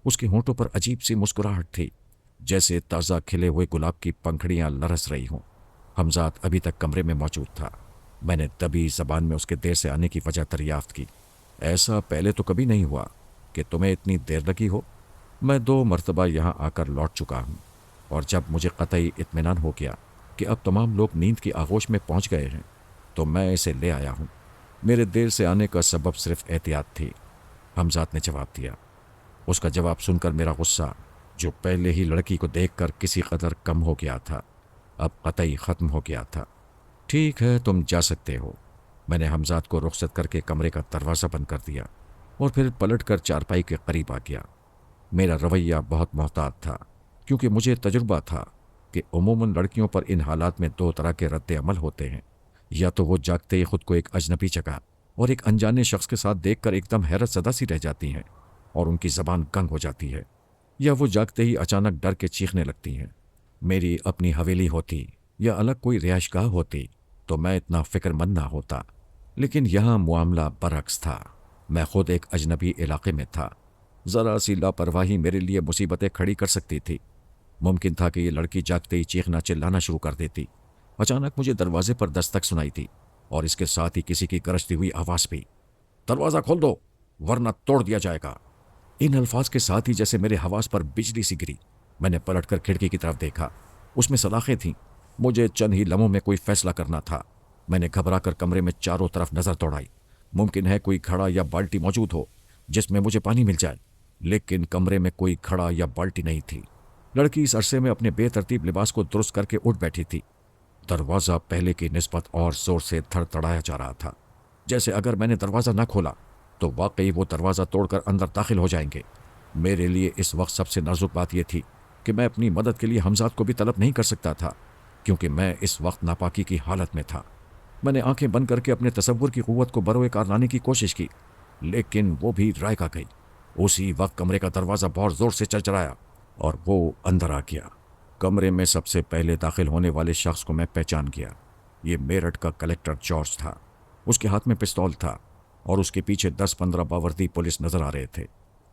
اس کے ہونٹوں پر عجیب سی مسکراہٹ تھی، جیسے تازہ کھلے ہوئے گلاب کی پنکھڑیاں لرز رہی ہوں۔ حمزات ابھی تک کمرے میں موجود تھا۔ میں نے دبی زبان میں اس کے دیر سے آنے کی وجہ دریافت کی۔ ایسا پہلے تو کبھی نہیں ہوا کہ تمہیں اتنی دیر لگی ہو۔ میں 2 مرتبہ یہاں آ کر لوٹ چکا ہوں، اور جب مجھے قطعی اطمینان ہو گیا کہ اب تمام لوگ نیند کی آغوش میں پہنچ گئے ہیں تو میں اسے لے آیا ہوں۔ میرے دیر سے آنے کا سبب صرف احتیاط تھی، حمزات نے جواب دیا۔ اس کا جواب سن کر میرا غصہ، جو پہلے ہی لڑکی کو دیکھ کر کسی قدر کم ہو گیا تھا، اب قطعی ختم ہو گیا تھا۔ ٹھیک ہے، تم جا سکتے ہو۔ میں نے حمزات کو رخصت کر کے کمرے کا دروازہ بند کر دیا اور پھر پلٹ کر چارپائی کے قریب آ گیا۔ میرا رویہ بہت محتاط تھا، کیونکہ مجھے تجربہ تھا کہ عموماً لڑکیوں پر ان حالات میں 2 طرح کے رد عمل ہوتے ہیں۔ یا تو وہ جاگتے ہی خود کو ایک اجنبی جگہ اور ایک انجانے شخص کے ساتھ دیکھ کر ایک دم حیرت زدہ سی رہ جاتی ہیں اور ان کی زبان گنگ ہو جاتی ہے، یا وہ جاگتے ہی اچانک ڈر کے چیخنے لگتی ہیں۔ میری اپنی حویلی ہوتی یا الگ کوئی رہائش گاہ ہوتی تو میں اتنا فکر مند نہ ہوتا، لیکن یہاں معاملہ برعکس تھا۔ میں خود ایک اجنبی علاقے میں تھا۔ ذرا سی لاپرواہی میرے لیے مصیبتیں کھڑی کر سکتی تھی۔ ممکن تھا کہ یہ لڑکی جاگتے ہی چیخنا چلانا شروع کر دیتی۔ اچانک مجھے دروازے پر دستک سنائی تھی اور اس کے ساتھ ہی کسی کی گرجتی ہوئی آواز بھی، دروازہ کھول دو ورنہ توڑ دیا جائے گا۔ ان الفاظ کے ساتھ ہی جیسے میرے حواس پر بجلی سی گری۔ میں نے پلٹ کر کھڑکی کی طرف دیکھا، اس میں سلاخیں تھیں۔ مجھے چند ہی لمحوں میں کوئی فیصلہ کرنا تھا۔ میں نے گھبرا کر کمرے میں چاروں طرف نظر دوڑائی۔ ممکن ہے کوئی گھڑا یا بالٹی موجود ہو جس میں مجھے پانی مل جائے، لیکن کمرے میں کوئی گھڑا یا بالٹی نہیں تھی۔ لڑکی اس عرصے میں اپنے بے ترتیب لباس کو درست کر کے اٹھ بیٹھی تھی۔ دروازہ پہلے کی نسبت اور زور سے دھڑ دھڑایا جا رہا تھا، جیسے اگر میں نے دروازہ نہ کھولا تو واقعی وہ دروازہ توڑ کر اندر داخل ہو جائیں گے۔ میرے لیے اس وقت سب سے نازک بات یہ تھی کہ میں اپنی مدد کے لیے حمزات کو بھی طلب نہیں کر سکتا تھا، کیونکہ میں اس وقت ناپاکی کی حالت میں تھا۔ میں نے آنکھیں بند کر کے اپنے تصور کی قوت کو بروئے کار لانے کی کوشش کی، लेकिन वो भी रायका गई। उसी वक्त कमरे का दरवाज़ा बहुत ज़ोर से चरचराया और वो अंदर आ गया। कमरे में सबसे पहले दाखिल होने वाले शख्स को मैं पहचान गया। ये मेरठ का कलेक्टर जॉर्ज था। उसके हाथ में पिस्तौल था और उसके पीछे 10-15 बावर्दी पुलिस नजर आ रहे थे।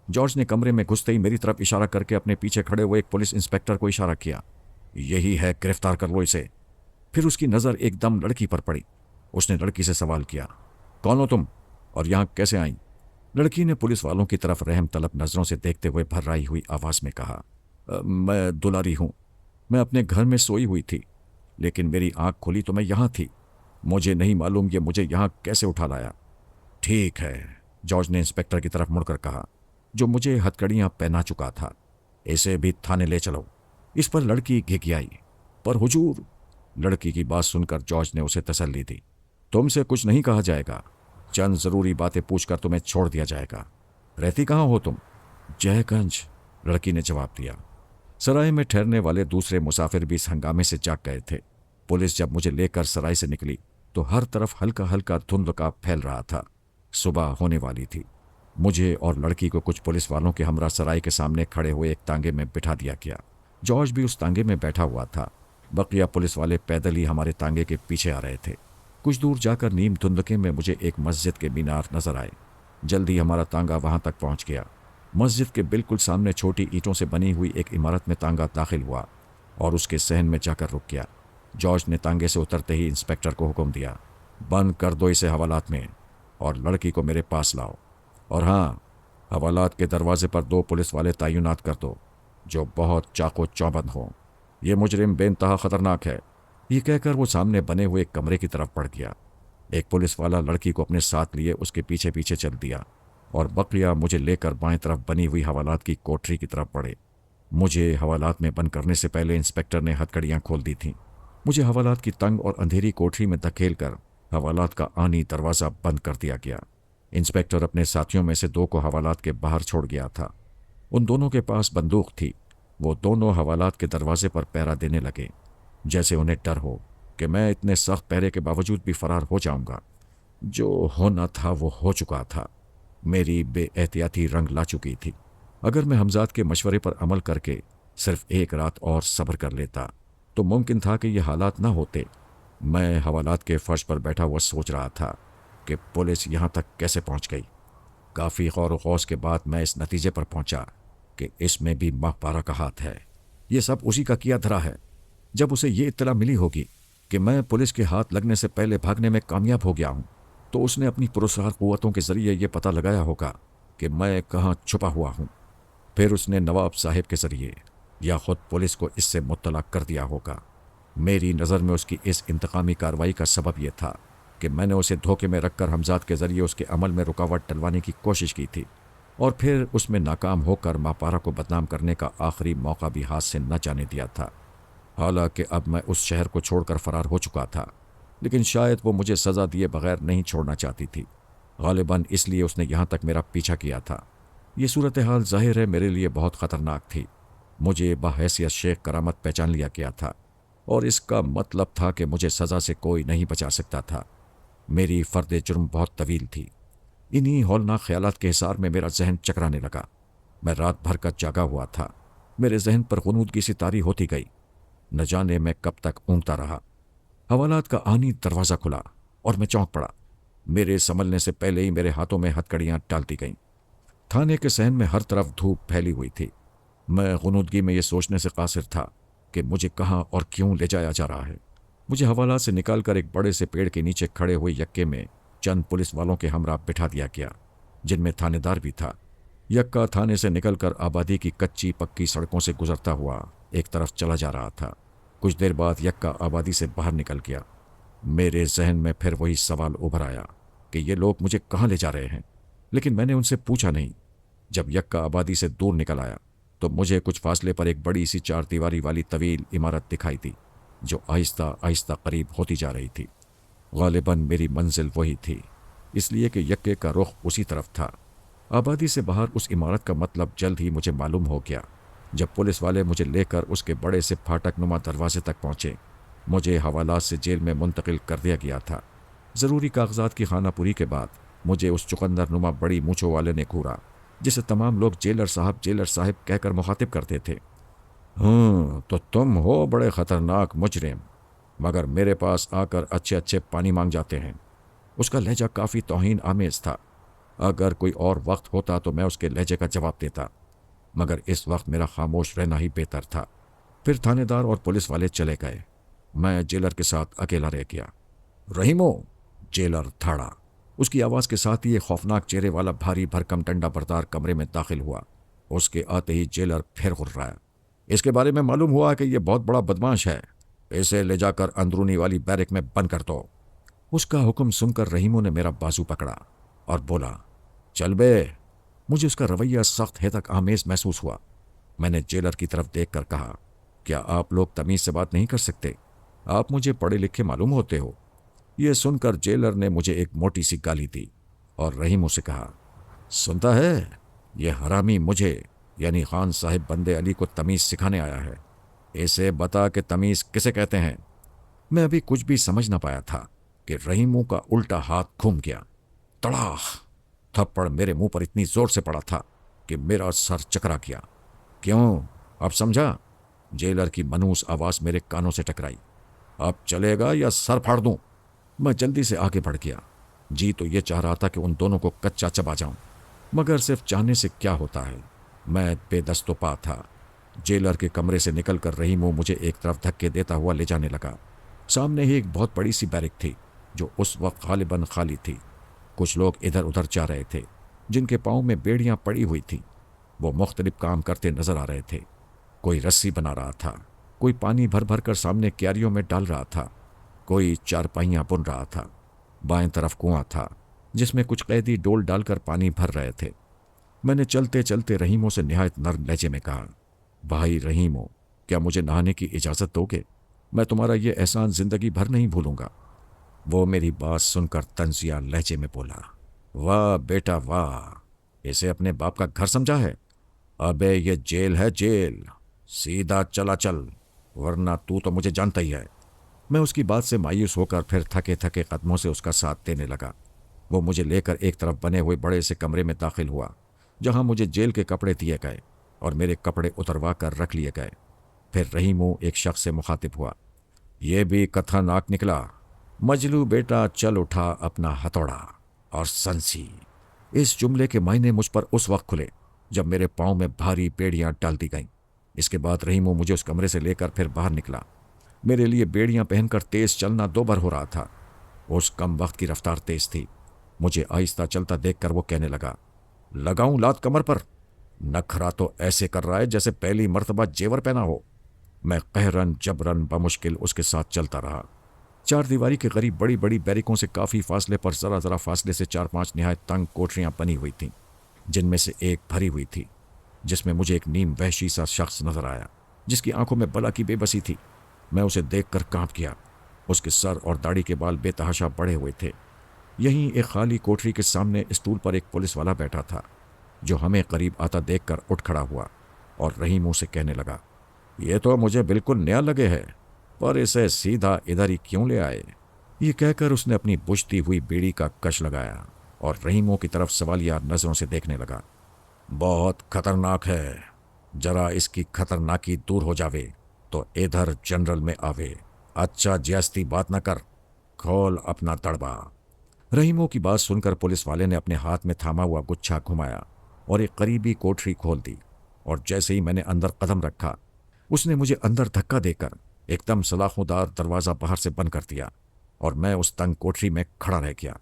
जॉर्ज ने कमरे में घुसते ही मेरी तरफ इशारा करके अपने पीछे खड़े हुए एक पुलिस इंस्पेक्टर को इशारा किया। यही है, गिरफ्तार कर लो इसे। फिर उसकी नज़र एकदम लड़की पर पड़ी। उसने लड़की से सवाल किया, कौन हो तुम और यहाँ कैसे आई? लड़की ने पुलिस वालों की तरफ रहम तलब नज़रों से देखते हुए भर्राई हुई आवाज़ में कहा, मैं दुलारी हूँ। मैं अपने घर में सोई हुई थी, लेकिन मेरी आंख खुली तो मैं यहाँ थी। मुझे नहीं मालूम ये मुझे यहाँ कैसे उठा लाया। ठीक है, जॉर्ज ने इंस्पेक्टर की तरफ मुड़कर कहा, जो मुझे हथकड़ियाँ पहना चुका था, इसे भी थाने ले चलो। इस पर लड़की घिघियाई। पर हुजूर, लड़की की बात सुनकर जॉर्ज ने उसे तसल्ली दी, तुमसे कुछ नहीं कहा जाएगा। चंद ज़रूरी बातें पूछकर तुम्हें छोड़ दिया जाएगा। रहती कहाँ हो तुम? जयगंज, लड़की ने जवाब दिया। सराय में ठहरने वाले दूसरे मुसाफिर भी इस हंगामे से जाग गए थे। पुलिस जब मुझे लेकर सराय से निकली तो हर तरफ हल्का हल्का धुंध का फैल रहा था। सुबह होने वाली थी। मुझे और लड़की को कुछ पुलिस वालों के हमरा सराय के सामने खड़े हुए एक तांगे में बिठा दिया गया। जॉर्ज भी उस तांगे में बैठा हुआ था। बकिया पुलिस वाले पैदल ही हमारे तांगे के पीछे आ रहे थे। कुछ दूर जाकर नीम धुंधके में मुझे एक मस्जिद के मीनार नजर आए। जल्दी हमारा तांगा वहां तक पहुंच गया। मस्जिद के बिल्कुल सामने छोटी ईंटों से बनी हुई एक इमारत में तांगा दाखिल हुआ और उसके सहन में जाकर रुक गया। जॉर्ज ने तांगे से उतरते ही इंस्पेक्टर को हुक्म दिया, बंद कर दो इसे हवालात में और लड़की को मेरे पास लाओ। और हाँ, हवालात के दरवाजे पर 2 पुलिस वाले तैनात कर दो जो बहुत चाको चौबंद हों। ये मुजरिम बेइंतहा खतरनाक है। ये कहकर वो सामने बने हुए एक कमरे की तरफ बढ़ गया। एक पुलिस वाला लड़की को अपने साथ लिए उसके पीछे पीछे चल दिया और बकरिया मुझे लेकर बाएं तरफ बनी हुई हवालात की कोठरी की तरफ बढ़े। मुझे हवालात में बंद करने से पहले इंस्पेक्टर ने हथकड़ियां खोल दी थीं। मुझे हवालात की तंग और अंधेरी कोठरी में धकेल कर हवालात का आनी दरवाज़ा बंद कर दिया गया। इंस्पेक्टर अपने साथियों में से 2 को हवालात के बाहर छोड़ गया था। उन दोनों के पास बंदूक थी। वो दोनों हवालात के दरवाजे पर पहरा देने लगे, जैसे उन्हें डर हो कि मैं इतने सख्त पहरे के बावजूद भी फरार हो जाऊंगा। जो होना था वो हो चुका था। मेरी बेएहतियाती रंग ला चुकी थी। अगर मैं हमजाद के मशवरे पर अमल करके सिर्फ एक रात और सब्र कर लेता तो मुमकिन था कि ये हालात ना होते। मैं हवालात के फर्श पर बैठा हुआ सोच रहा था कि पुलिस यहाँ तक कैसे पहुँच गई। काफ़ी गौर व गौस के बाद मैं इस नतीजे पर पहुँचा कि इसमें भी माहपारा का हाथ है। ये सब उसी का किया धरा है। जब उसे ये इत्तला मिली होगी कि मैं पुलिस के हाथ लगने से पहले भागने में कामयाब हो गया हूँ, तो उसने अपनी पुरस्कार कुव्वतों के जरिए ये पता लगाया होगा कि मैं कहाँ छुपा हुआ हूँ। फिर उसने नवाब साहिब के जरिए या खुद पुलिस को इससे मुत्तला कर दिया होगा। मेरी नज़र में उसकी इस इंतकामी कार्रवाई का सबब यह था कि मैंने उसे धोखे में रखकर हमजाद के जरिए उसके अमल में रुकावट डलवाने की कोशिश की थी और फिर उसमें नाकाम होकर मापारा को बदनाम करने का आखिरी मौका भी हाथ से न जाने दिया था। हालांकि अब मैं उस शहर को छोड़कर फरार हो चुका था, लेकिन शायद वो मुझे सज़ा दिए बगैर नहीं छोड़ना चाहती थी। गालिबन इसलिए उसने यहाँ तक मेरा पीछा किया था। ये सूरत हाल ज़ाहिर है मेरे लिए बहुत ख़तरनाक थी। मुझे बहैसियत शेख करामत पहचान लिया गया था और इसका मतलब था कि मुझे सज़ा से कोई नहीं बचा सकता था। मेरी फ़र्द जुर्म बहुत तवील थी। इन्हीं हौलनाक ख्यालात के हिसार में मेरा जहन चकराने लगा। मैं रात भर का जागा हुआ था। मेरे जहन पर ग़ुनूदगी सी तारी होती गई। न जाने मैं कब तक ऊँगता रहा। हवालात का आनी दरवाज़ा खुला और मैं चौंक पड़ा। मेरे संभलने से पहले ही मेरे हाथों में हथकड़ियाँ डाल दी गईं। थाने के सहन में हर तरफ धूप फैली हुई थी। मैं ग़ुनूदगी में ये सोचने से कासिर था कि मुझे कहाँ और क्यों ले जाया जा रहा है। मुझे हवालात से निकालकर एक बड़े से पेड़ के नीचे खड़े हुए यक्के में चंद पुलिस वालों के हमरा बिठा दिया गया, जिनमें थानेदार भी था। यक्का थाने से निकलकर आबादी की कच्ची पक्की सड़कों से गुजरता हुआ एक तरफ चला जा रहा था। कुछ देर बाद यक्का आबादी से बाहर निकल गया। मेरे जहन में फिर वही सवाल उभर आया कि ये लोग मुझे कहाँ ले जा रहे हैं, लेकिन मैंने उनसे पूछा नहीं। जब यक्का आबादी से दूर निकल आया तो मुझे कुछ फासले पर एक बड़ी सी 4 दीवारी वाली तवील इमारत दिखाई दी, जो आहिस्ता आहिस्ता करीब होती जा रही थी। गालिबन मेरी मंजिल वही थी, इसलिए कि यक्के का रुख उसी तरफ था। आबादी से बाहर उस इमारत का मतलब जल्द ही मुझे मालूम हो गया। जब पुलिस वाले मुझे लेकर उसके बड़े से फाटक नुमा दरवाजे तक पहुँचे, मुझे हवालात से जेल में मुंतकिल कर दिया गया था। ज़रूरी कागजात की खानापुरी के बाद मुझे उस चुकंदर नुमा बड़ी मूंछों वाले ने घूरा, जिसे तमाम लोग जेलर साहब कहकर मुखातिब करते थे। तो तुम हो बड़े खतरनाक मुजरिम, मगर मेरे पास आकर अच्छे अच्छे पानी मांग जाते हैं। उसका लहजा काफ़ी तौहीन आमेज था। अगर कोई और वक्त होता तो मैं उसके लहजे का जवाब देता, मगर इस वक्त मेरा खामोश रहना ही बेहतर था। फिर थानेदार और पुलिस वाले चले गए। मैं जेलर के साथ अकेला रह गया। रहीमो, जेलर थाड़ा। उसकी आवाज़ के साथ ही एक खौफनाक चेहरे वाला भारी भरकम डंडा बरदार कमरे में दाखिल हुआ। उसके आते ही जेलर फिर गुर्राया। इसके बारे में मालूम हुआ कि यह बहुत बड़ा बदमाश है। इसे ले जाकर अंदरूनी वाली बैरक में बंद कर दो। उसका हुक्म सुनकर रहीमो ने मेरा बाजू पकड़ा और बोला, चल बे। मुझे उसका रवैया सख्त हेतक आमेज महसूस हुआ। मैंने जेलर की तरफ देखकर कहा, क्या आप लोग तमीज़ से बात नहीं कर सकते? आप मुझे पढ़े लिखे मालूम होते हो। यह सुनकर जेलर ने मुझे एक मोटी सी गाली दी और रहीमो से कहा, सुनता है, यह हरामी मुझे यानी खान साहिब बंदे अली को तमीज़ सिखाने आया है। इसे बता कि तमीज़ किसे कहते हैं। मैं अभी कुछ भी समझ ना पाया था कि रहीमो का उल्टा हाथ घूम गया। तड़ाख! थप्पड़ मेरे मुंह पर इतनी जोर से पड़ा था कि मेरा सर चकरा गया। क्यों, अब समझा? जेलर की मनूस आवाज़ मेरे कानों से टकराई। अब चलेगा या सर फाड़ दूं? मैं जल्दी से आगे बढ़ गया। जी तो ये चाह रहा था कि उन दोनों को कच्चा चबा जाऊं, मगर सिर्फ चाहने से क्या होता है। मैं बेदस्तोपा था। जेलर के कमरे से निकलकर रहीमो मुझे एक तरफ धक्के देता हुआ ले जाने लगा। सामने ही एक बहुत बड़ी सी बैरक थी जो उस वक्त गालिबन खाली थी। कुछ लोग इधर उधर जा रहे थे, जिनके पाँव में बेड़ियां पड़ी हुई थीं। वो मुख्तलिफ काम करते नजर आ रहे थे। कोई रस्सी बना रहा था, कोई पानी भर भर कर सामने क्यारियों में डाल रहा था, कोई चारपाइयाँ बुन रहा था। बाएं तरफ कुआं था जिसमें कुछ कैदी डोल डालकर पानी भर रहे थे। मैंने चलते चलते रहीमो से निहायत नर्म लहजे में कहा, भाई रहीमो, क्या मुझे नहाने की इजाज़त दोगे? मैं तुम्हारा ये एहसान ज़िंदगी भर नहीं भूलूंगा। वो मेरी बात सुनकर तंजिया लहजे में बोला, वाह बेटा वाह, इसे अपने बाप का घर समझा है? अबे ये जेल है जेल, सीधा चला चल, वरना तू तो मुझे जानता ही है। मैं उसकी बात से मायूस होकर फिर थके थके कदमों से उसका साथ देने लगा। वो मुझे लेकर एक तरफ बने हुए बड़े से कमरे में दाखिल हुआ, जहां मुझे जेल के कपड़े दिए गए और मेरे कपड़े उतरवा कर रख लिए गए। फिर रहीमो एक शख्स से मुखातिब हुआ, ये भी खतरनाक निकला। मजलू बेटा, चल उठा अपना हथौड़ा और संसी। इस जुमले के मायने मुझ पर उस वक्त खुले जब मेरे पाँव में भारी बेड़ियां डाल दी गईं। इसके बाद रहीमो मुझे उस कमरे से लेकर फिर बाहर निकला। मेरे लिए बेड़ियां पहनकर तेज चलना दोबार हो रहा था। उस कम वक्त की रफ्तार तेज थी। मुझे आहिस्ता चलता देखकर वो कहने लगा, लगाऊं लात कमर पर? नखरा तो ऐसे कर रहा है जैसे पहली मर्तबा जेवर पहना हो। मैं कहरन जबरन बमुश्किल उसके साथ चलता रहा। चार दीवारी के करीब बड़ी बड़ी बैरिकों से काफ़ी फासले पर ज़रा ज़रा फासले से 4-5 निहायत तंग कोठरियाँ बनी हुई थीं, जिनमें से एक भरी हुई थी, जिसमें मुझे एक नीम वहशी सा शख्स नजर आया, जिसकी आंखों में बला की बेबसी थी। मैं उसे देखकर कांप गया। उसके सर और दाढ़ी के बाल बेतहाशा बढ़े हुए थे। यहीं एक खाली कोठरी के सामने स्टूल पर एक पुलिस वाला बैठा था, जो हमें करीब आता देखकर उठ खड़ा हुआ और रहीमो से कहने लगा, ये तो मुझे बिल्कुल नया लगे है, पर इसे सीधा इधर ही क्यों ले आए? ये कहकर उसने अपनी बुझती हुई बीड़ी का कश लगाया और रहीमो की तरफ सवालिया नजरों से देखने लगा। बहुत खतरनाक है, जरा इसकी खतरनाकी दूर हो जावे तो इधर जनरल में आवे। अच्छा ज्यास्ती बात न कर, खोल अपना तड़बा। रहीमो की बात सुनकर पुलिस वाले ने अपने हाथ में थामा हुआ गुच्छा घुमाया और एक करीबी कोठरी खोल दी, और जैसे ही मैंने अंदर कदम रखा, उसने मुझे अंदर धक्का देकर एकदम सलाखोदार दरवाज़ा बाहर से बंद कर दिया और मैं उस तंग कोठरी में खड़ा रह गया,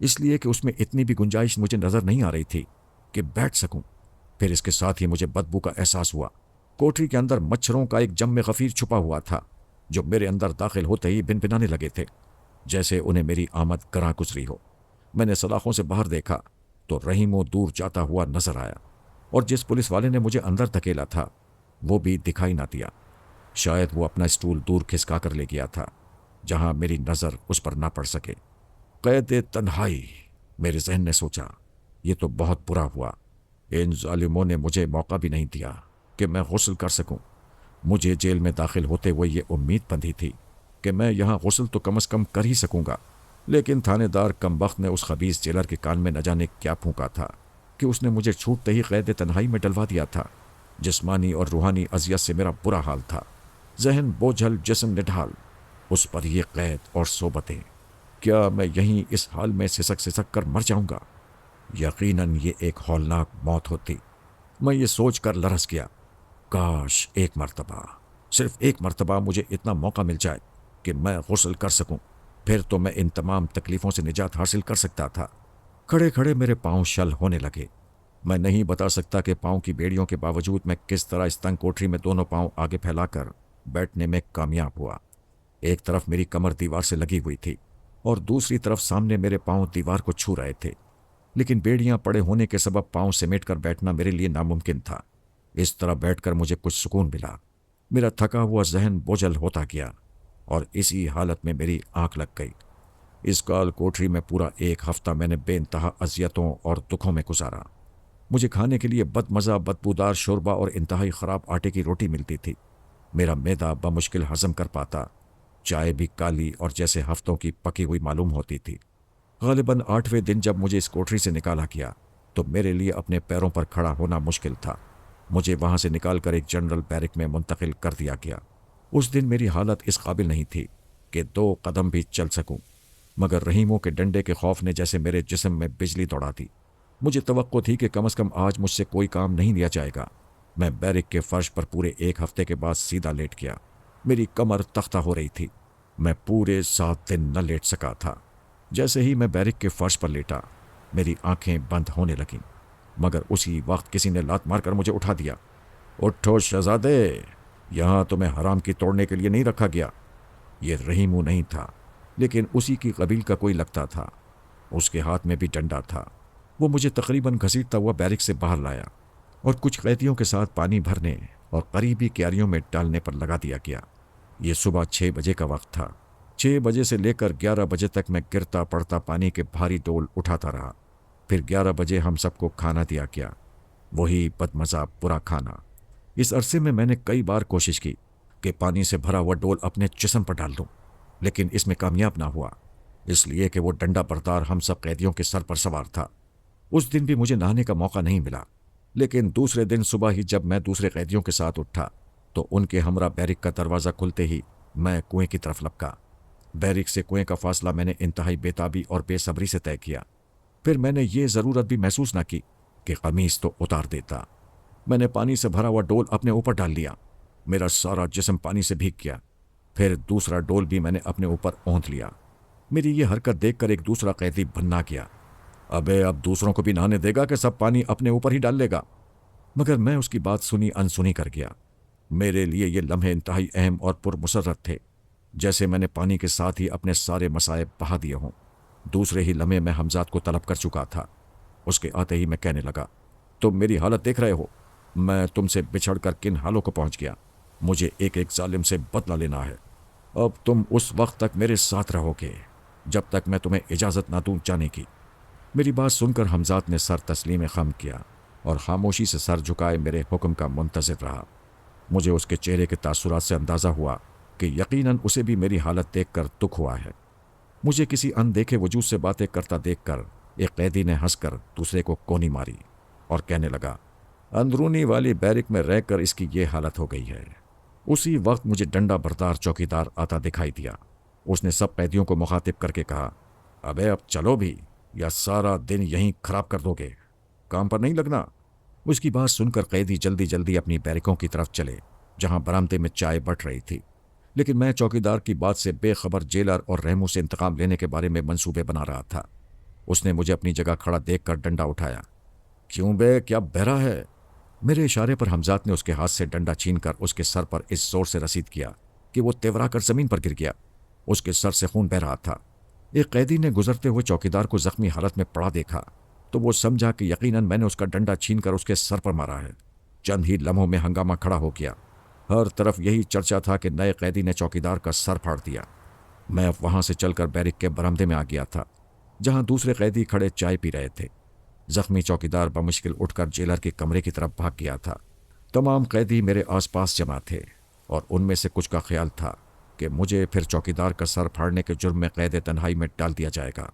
इसलिए कि उसमें इतनी भी गुंजाइश मुझे नज़र नहीं आ रही थी कि बैठ सकूं। फिर इसके साथ ही मुझे बदबू का एहसास हुआ। कोठरी के अंदर मच्छरों का एक जम गफीर छुपा हुआ था, जो मेरे अंदर दाखिल होते ही भिनभिनाने लगे थे, जैसे उन्हें मेरी आमद गरां गुजरी हो। मैंने सलाखों से बाहर देखा तो रहीमो दूर जाता हुआ नजर आया, और जिस पुलिस वाले ने मुझे अंदर धकेला था वो भी दिखाई ना दिया। शायद वो अपना स्टूल दूर खिसका कर ले गया था, जहां मेरी नज़र उस पर ना पड़ सके। कैद तन्हाई, मेरे जहन ने सोचा, ये तो बहुत बुरा हुआ। इन जालिमों ने मुझे मौका भी नहीं दिया कि मैं गुस्ल कर सकूं। मुझे जेल में दाखिल होते हुए ये उम्मीद बंधी थी कि मैं यहाँ गुस्ल तो कम से कम कर ही सकूंगा, لیکن تھانے دار کمبخت نے اس خبیث جیلر کے کان میں نہ جانے کیا پھونکا تھا کہ اس نے مجھے چھوٹتے ہی قید تنہائی میں ڈلوا دیا تھا۔ جسمانی اور روحانی اذیت سے میرا برا حال تھا، ذہن بوجھل، جسم نڈھال، اس پر یہ قید اور صحبتیں۔ کیا میں یہیں اس حال میں سسک سسک کر مر جاؤں گا؟ یقیناً یہ ایک ہولناک موت ہوتی۔ میں یہ سوچ کر لرز گیا، کاش ایک مرتبہ، صرف ایک مرتبہ مجھے اتنا موقع مل جائے کہ میں غسل کر سکوں، پھر تو میں ان تمام تکلیفوں سے نجات حاصل کر سکتا تھا۔ کھڑے کھڑے میرے پاؤں شل ہونے لگے۔ میں نہیں بتا سکتا کہ پاؤں کی بیڑیوں کے باوجود میں کس طرح اس تنگ کوٹری میں دونوں پاؤں آگے پھیلا کر بیٹھنے میں کامیاب ہوا۔ ایک طرف میری کمر دیوار سے لگی ہوئی تھی اور دوسری طرف سامنے میرے پاؤں دیوار کو چھو رہے تھے، لیکن بیڑیاں پڑے ہونے کے سبب پاؤں سمیٹ کر بیٹھنا میرے لیے ناممکن تھا۔ اس طرح بیٹھ کر مجھے کچھ سکون ملا۔ میرا تھکا ہوا ذہن بوجھل ہوتا گیا اور اسی حالت میں میری آنکھ لگ گئی۔ اس کال کوٹری میں پورا ایک ہفتہ میں نے بے انتہا اذیتوں اور دکھوں میں گزارا۔ مجھے کھانے کے لیے بد مزہ بدبودار شوربہ اور انتہائی خراب آٹے کی روٹی ملتی تھی۔ میرا معدہ بمشکل ہضم کر پاتا۔ چائے بھی کالی اور جیسے ہفتوں کی پکی ہوئی معلوم ہوتی تھی۔ غالباً 8ویں دن جب مجھے اس کوٹری سے نکالا گیا تو میرے لیے اپنے پیروں پر کھڑا ہونا مشکل تھا۔ مجھے وہاں سے نکال کر ایک جنرل بیرک میں منتقل کر دیا گیا۔ اس دن میری حالت اس قابل نہیں تھی کہ 2 قدم بھی چل سکوں، مگر رحیموں کے ڈنڈے کے خوف نے جیسے میرے جسم میں بجلی دوڑا دی۔ مجھے توقع تھی کہ کم از کم آج مجھ سے کوئی کام نہیں لیا جائے گا۔ میں بیرک کے فرش پر پورے 1 ہفتے کے بعد سیدھا لیٹ گیا۔ میری کمر تختہ ہو رہی تھی۔ میں پورے 7 دن نہ لیٹ سکا تھا۔ جیسے ہی میں بیرک کے فرش پر لیٹا، میری آنکھیں بند ہونے لگیں، مگر اسی وقت کسی نے لات مار کر مجھے اٹھا دیا۔ اٹھو شہزادے، یہاں تمہیں حرام کی توڑنے کے لیے نہیں رکھا گیا۔ یہ رحیمو نہیں تھا، لیکن اسی کی قبیل کا کوئی لگتا تھا۔ اس کے ہاتھ میں بھی ڈنڈا تھا۔ وہ مجھے تقریباً گھسیٹتا ہوا بیرک سے باہر لایا اور کچھ قیدیوں کے ساتھ پانی بھرنے اور قریبی کیاریوں میں ڈالنے پر لگا دیا گیا۔ یہ صبح 6 بجے کا وقت تھا۔ 6 بجے سے لے کر 11 بجے تک میں گرتا پڑتا پانی کے بھاری ڈول اٹھاتا رہا۔ پھر 11 بجے ہم سب کو کھانا دیا گیا، وہی بدمزہ برا کھانا۔ اس عرصے میں نے کئی بار کوشش کی کہ پانی سے بھرا ہوا ڈول اپنے جسم پر ڈال دوں، لیکن اس میں کامیاب نہ ہوا، اس لیے کہ وہ ڈنڈا بردار ہم سب قیدیوں کے سر پر سوار تھا۔ اس دن بھی مجھے نہانے کا موقع نہیں ملا، لیکن دوسرے دن صبح ہی جب میں دوسرے قیدیوں کے ساتھ اٹھا تو ان کے ہمراہ بیرک کا دروازہ کھلتے ہی میں کنویں کی طرف لپکا۔ بیرک سے کنویں کا فاصلہ میں نے انتہائی بےتابی اور بے صبری سے طے کیا۔ پھر میں نے یہ ضرورت بھی محسوس نہ کی کہ قمیص تو اتار دیتا۔ میں نے پانی سے بھرا ہوا ڈول اپنے اوپر ڈال لیا۔ میرا سارا جسم پانی سے بھیگ گیا۔ پھر دوسرا ڈول بھی میں نے اپنے اوپر اونت لیا۔ میری یہ حرکت دیکھ کر ایک دوسرا قیدی بھنا گیا، ابے اب دوسروں کو بھی نہانے دے گا کہ سب پانی اپنے اوپر ہی ڈال لے گا؟ مگر میں اس کی بات سنی انسنی کر گیا۔ میرے لیے یہ لمحے انتہائی اہم اور پرمسرت تھے، جیسے میں نے پانی کے ساتھ ہی اپنے سارے مصائب بہا دیے ہوں۔ دوسرے ہی لمحے میں حمزات کو طلب کر چکا تھا۔ اس کے آتے ہی میں کہنے لگا، تم میری حالت دیکھ رہے ہو، میں تم سے بچھڑ کر کن حالوں کو پہنچ گیا۔ مجھے ایک ایک ظالم سے بدلہ لینا ہے۔ اب تم اس وقت تک میرے ساتھ رہو گے جب تک میں تمہیں اجازت نہ دوں جانے کی۔ میری بات سن کر حمزات نے سر تسلیم خم کیا اور خاموشی سے سر جھکائے میرے حکم کا منتظر رہا۔ مجھے اس کے چہرے کے تاثرات سے اندازہ ہوا کہ یقیناً اسے بھی میری حالت دیکھ کر دکھ ہوا ہے۔ مجھے کسی اندیکھے وجود سے باتیں کرتا دیکھ کر ایک قیدی نے ہنس کر دوسرے کو کونی ماری اور کہنے لگا، اندرونی والی بیرک میں رہ کر اس کی یہ حالت ہو گئی ہے۔ اسی وقت مجھے ڈنڈا بردار چوکیدار آتا دکھائی دیا۔ اس نے سب قیدیوں کو مخاطب کر کے کہا، ابے اب چلو بھی یا سارا دن یہیں خراب کر دو گے، کام پر نہیں لگنا۔ اس کی بات سن کر قیدی جلدی جلدی اپنی بیرکوں کی طرف چلے جہاں برآمدے میں چائے بٹ رہی تھی، لیکن میں چوکیدار کی بات سے بے خبر جیلر اور رحمو سے انتقام لینے کے بارے میں منصوبے بنا رہا تھا۔ اس نے مجھے اپنی جگہ کھڑا دیکھ کر ڈنڈا اٹھایا۔ کیوں بے، کیا بہرا ہے؟ میرے اشارے پر حمزات نے اس کے ہاتھ سے ڈنڈا چھین کر اس کے سر پر اس زور سے رسید کیا کہ وہ تیورا کر زمین پر گر گیا۔ اس کے سر سے خون بہ رہا تھا۔ ایک قیدی نے گزرتے ہوئے چوکیدار کو زخمی حالت میں پڑا دیکھا تو وہ سمجھا کہ یقیناً میں نے اس کا ڈنڈا چھین کر اس کے سر پر مارا ہے۔ چند ہی لمحوں میں ہنگامہ کھڑا ہو گیا۔ ہر طرف یہی چرچا تھا کہ نئے قیدی نے چوکیدار کا سر پھاڑ دیا۔ میں اب وہاں سے چل کر بیرک کے برآمدے میں آ گیا تھا جہاں دوسرے قیدی کھڑے چائے پی رہے تھے۔ زخمی چوکیدار بمشکل اٹھ کر جیلر کے کمرے کی طرف بھاگ گیا تھا۔ تمام قیدی میرے آس پاس جمع تھے اور ان میں سے کچھ کا خیال تھا کہ مجھے پھر چوکیدار کا سر پھاڑنے کے جرم میں قید تنہائی میں ڈال دیا جائے گا۔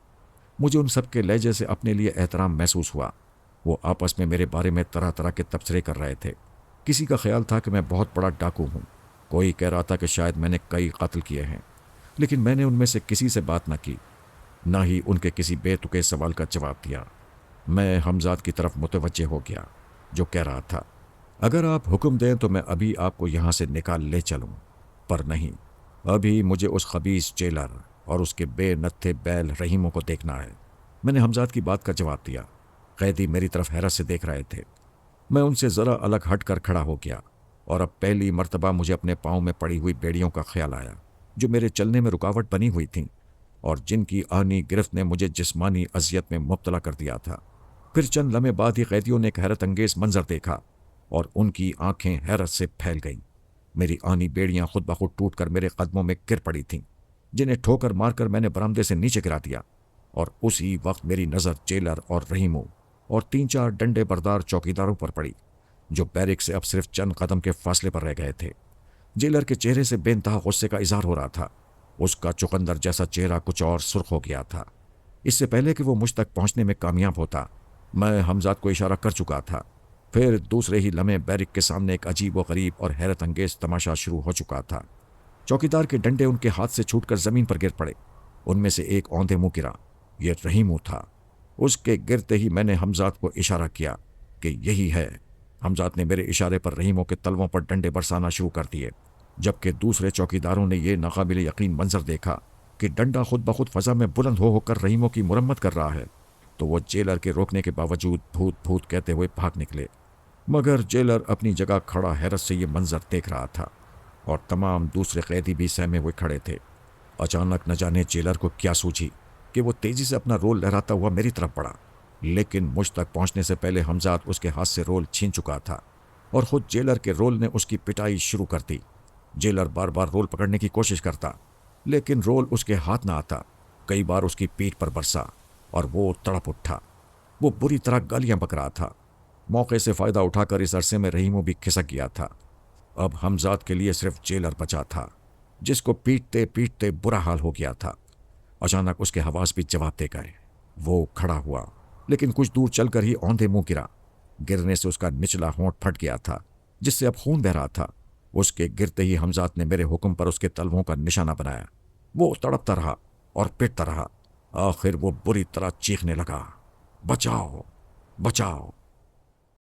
مجھے ان سب کے لہجے سے اپنے لیے احترام محسوس ہوا۔ وہ آپس میں میرے بارے میں طرح طرح کے تبصرے کر رہے تھے۔ کسی کا خیال تھا کہ میں بہت بڑا ڈاکو ہوں، کوئی کہہ رہا تھا کہ شاید میں نے کئی قتل کیے ہیں، لیکن میں نے ان میں سے کسی سے بات نہ کی، نہ ہی ان کے کسی بے تکے سوال کا جواب دیا۔ میں حمزاد کی طرف متوجہ ہو گیا، جو کہہ رہا تھا، اگر آپ حکم دیں تو میں ابھی آپ کو یہاں سے نکال لے چلوں، پر نہیں، ابھی مجھے اس خبیث جیلر اور اس کے بے نتھے بیل رحیموں کو دیکھنا ہے۔ میں نے حمزاد کی بات کا جواب دیا۔ قیدی میری طرف حیرت سے دیکھ رہے تھے۔ میں ان سے ذرا الگ ہٹ کر کھڑا ہو گیا، اور اب پہلی مرتبہ مجھے اپنے پاؤں میں پڑی ہوئی بیڑیوں کا خیال آیا، جو میرے چلنے میں رکاوٹ بنی ہوئی تھیں، اور جن کی آہنی گرفت نے مجھے جسمانی اذیت میں مبتلا کر دیا تھا۔ پھر چند لمحے بعد ہی قیدیوں نے ایک حیرت انگیز منظر دیکھا، اور ان کی آنکھیں حیرت سے پھیل گئیں۔ میری آہنی بیڑیاں خود بخود ٹوٹ کر میرے قدموں میں گر پڑی تھیں، جنہیں ٹھوکر مار کر میں نے برآمدے سے نیچے گرا دیا، اور اسی وقت میری نظر جیلر اور رحیموں اور 3-4 ڈنڈے بردار چوکیداروں پر پڑی، جو بیرک سے اب صرف چند قدم کے فاصلے پر رہ گئے تھے۔ جیلر کے چہرے سے بے انتہا غصے کا اظہار ہو رہا تھا۔ اس کا چقندر جیسا چہرہ کچھ اور سرخ ہو گیا تھا۔ اس سے پہلے کہ وہ مجھ تک پہنچنے میں کامیاب ہوتا، میں حمزاد کو اشارہ کر چکا تھا۔ پھر دوسرے ہی لمحے بیرک کے سامنے ایک عجیب و غریب اور حیرت انگیز تماشا شروع ہو چکا تھا۔ چوکیدار کے ڈنڈے ان کے ہاتھ سے چھوٹ کر زمین پر گر پڑے۔ ان میں سے ایک اوندھے منہ گرا۔ یہ رحیمو تھا۔ اس کے گرتے ہی میں نے حمزاد کو اشارہ کیا کہ یہی ہے۔ حمزاد نے میرے اشارے پر رحیموں کے تلووں پر ڈنڈے برسانا شروع کر دیے، جبکہ دوسرے چوکیداروں نے یہ ناقابل یقین منظر دیکھا کہ ڈنڈا خود بخود فضا میں بلند ہو کر رحیموں کی مرمت کر رہا ہے، تو وہ جیلر کے روکنے کے باوجود بھوت بھوت کہتے ہوئے بھاگ نکلے۔ مگر جیلر اپنی جگہ کھڑا حیرت سے یہ منظر دیکھ رہا تھا، اور تمام دوسرے قیدی بھی سہمے ہوئے کھڑے تھے۔ اچانک نہ جانے جیلر کو کیا سوجھی کہ وہ تیزی سے اپنا رول لہراتا ہوا میری طرف بڑھا، لیکن مجھ تک پہنچنے سے پہلے حمزاد اس کے ہاتھ سے رول چھین چکا تھا، اور خود جیلر کے رول نے اس کی پٹائی شروع کر دی۔ جیلر بار بار رول پکڑنے کی کوشش کرتا، لیکن رول اس کے ہاتھ نہ آتا۔ کئی بار اس کی پیٹھ پر برسا، اور وہ تڑپ اٹھا۔ وہ بری طرح گالیاں بک رہا تھا۔ موقع سے فائدہ اٹھا کر اس عرصے میں رحیموں بھی کھسک گیا تھا۔ اب حمزاد کے لیے صرف جیلر بچا تھا، جس کو پیٹتے پیٹتے برا حال ہو گیا تھا۔ اچانک اس کے حواس بھی جواب دے گئے۔ وہ کھڑا ہوا، لیکن کچھ دور چل کر ہی اوندھے منہ گرا۔ گرنے سے اس کا نچلا ہونٹ پھٹ گیا تھا، جس سے اب خون بہ رہا تھا۔ اس کے گرتے ہی حمزاد نے میرے حکم پر اس کے تلووں کا نشانہ بنایا۔ وہ تڑپتا رہا اور پٹتا رہا۔ آخر وہ بری طرح چیخنے لگا، بچاؤ بچاؤ!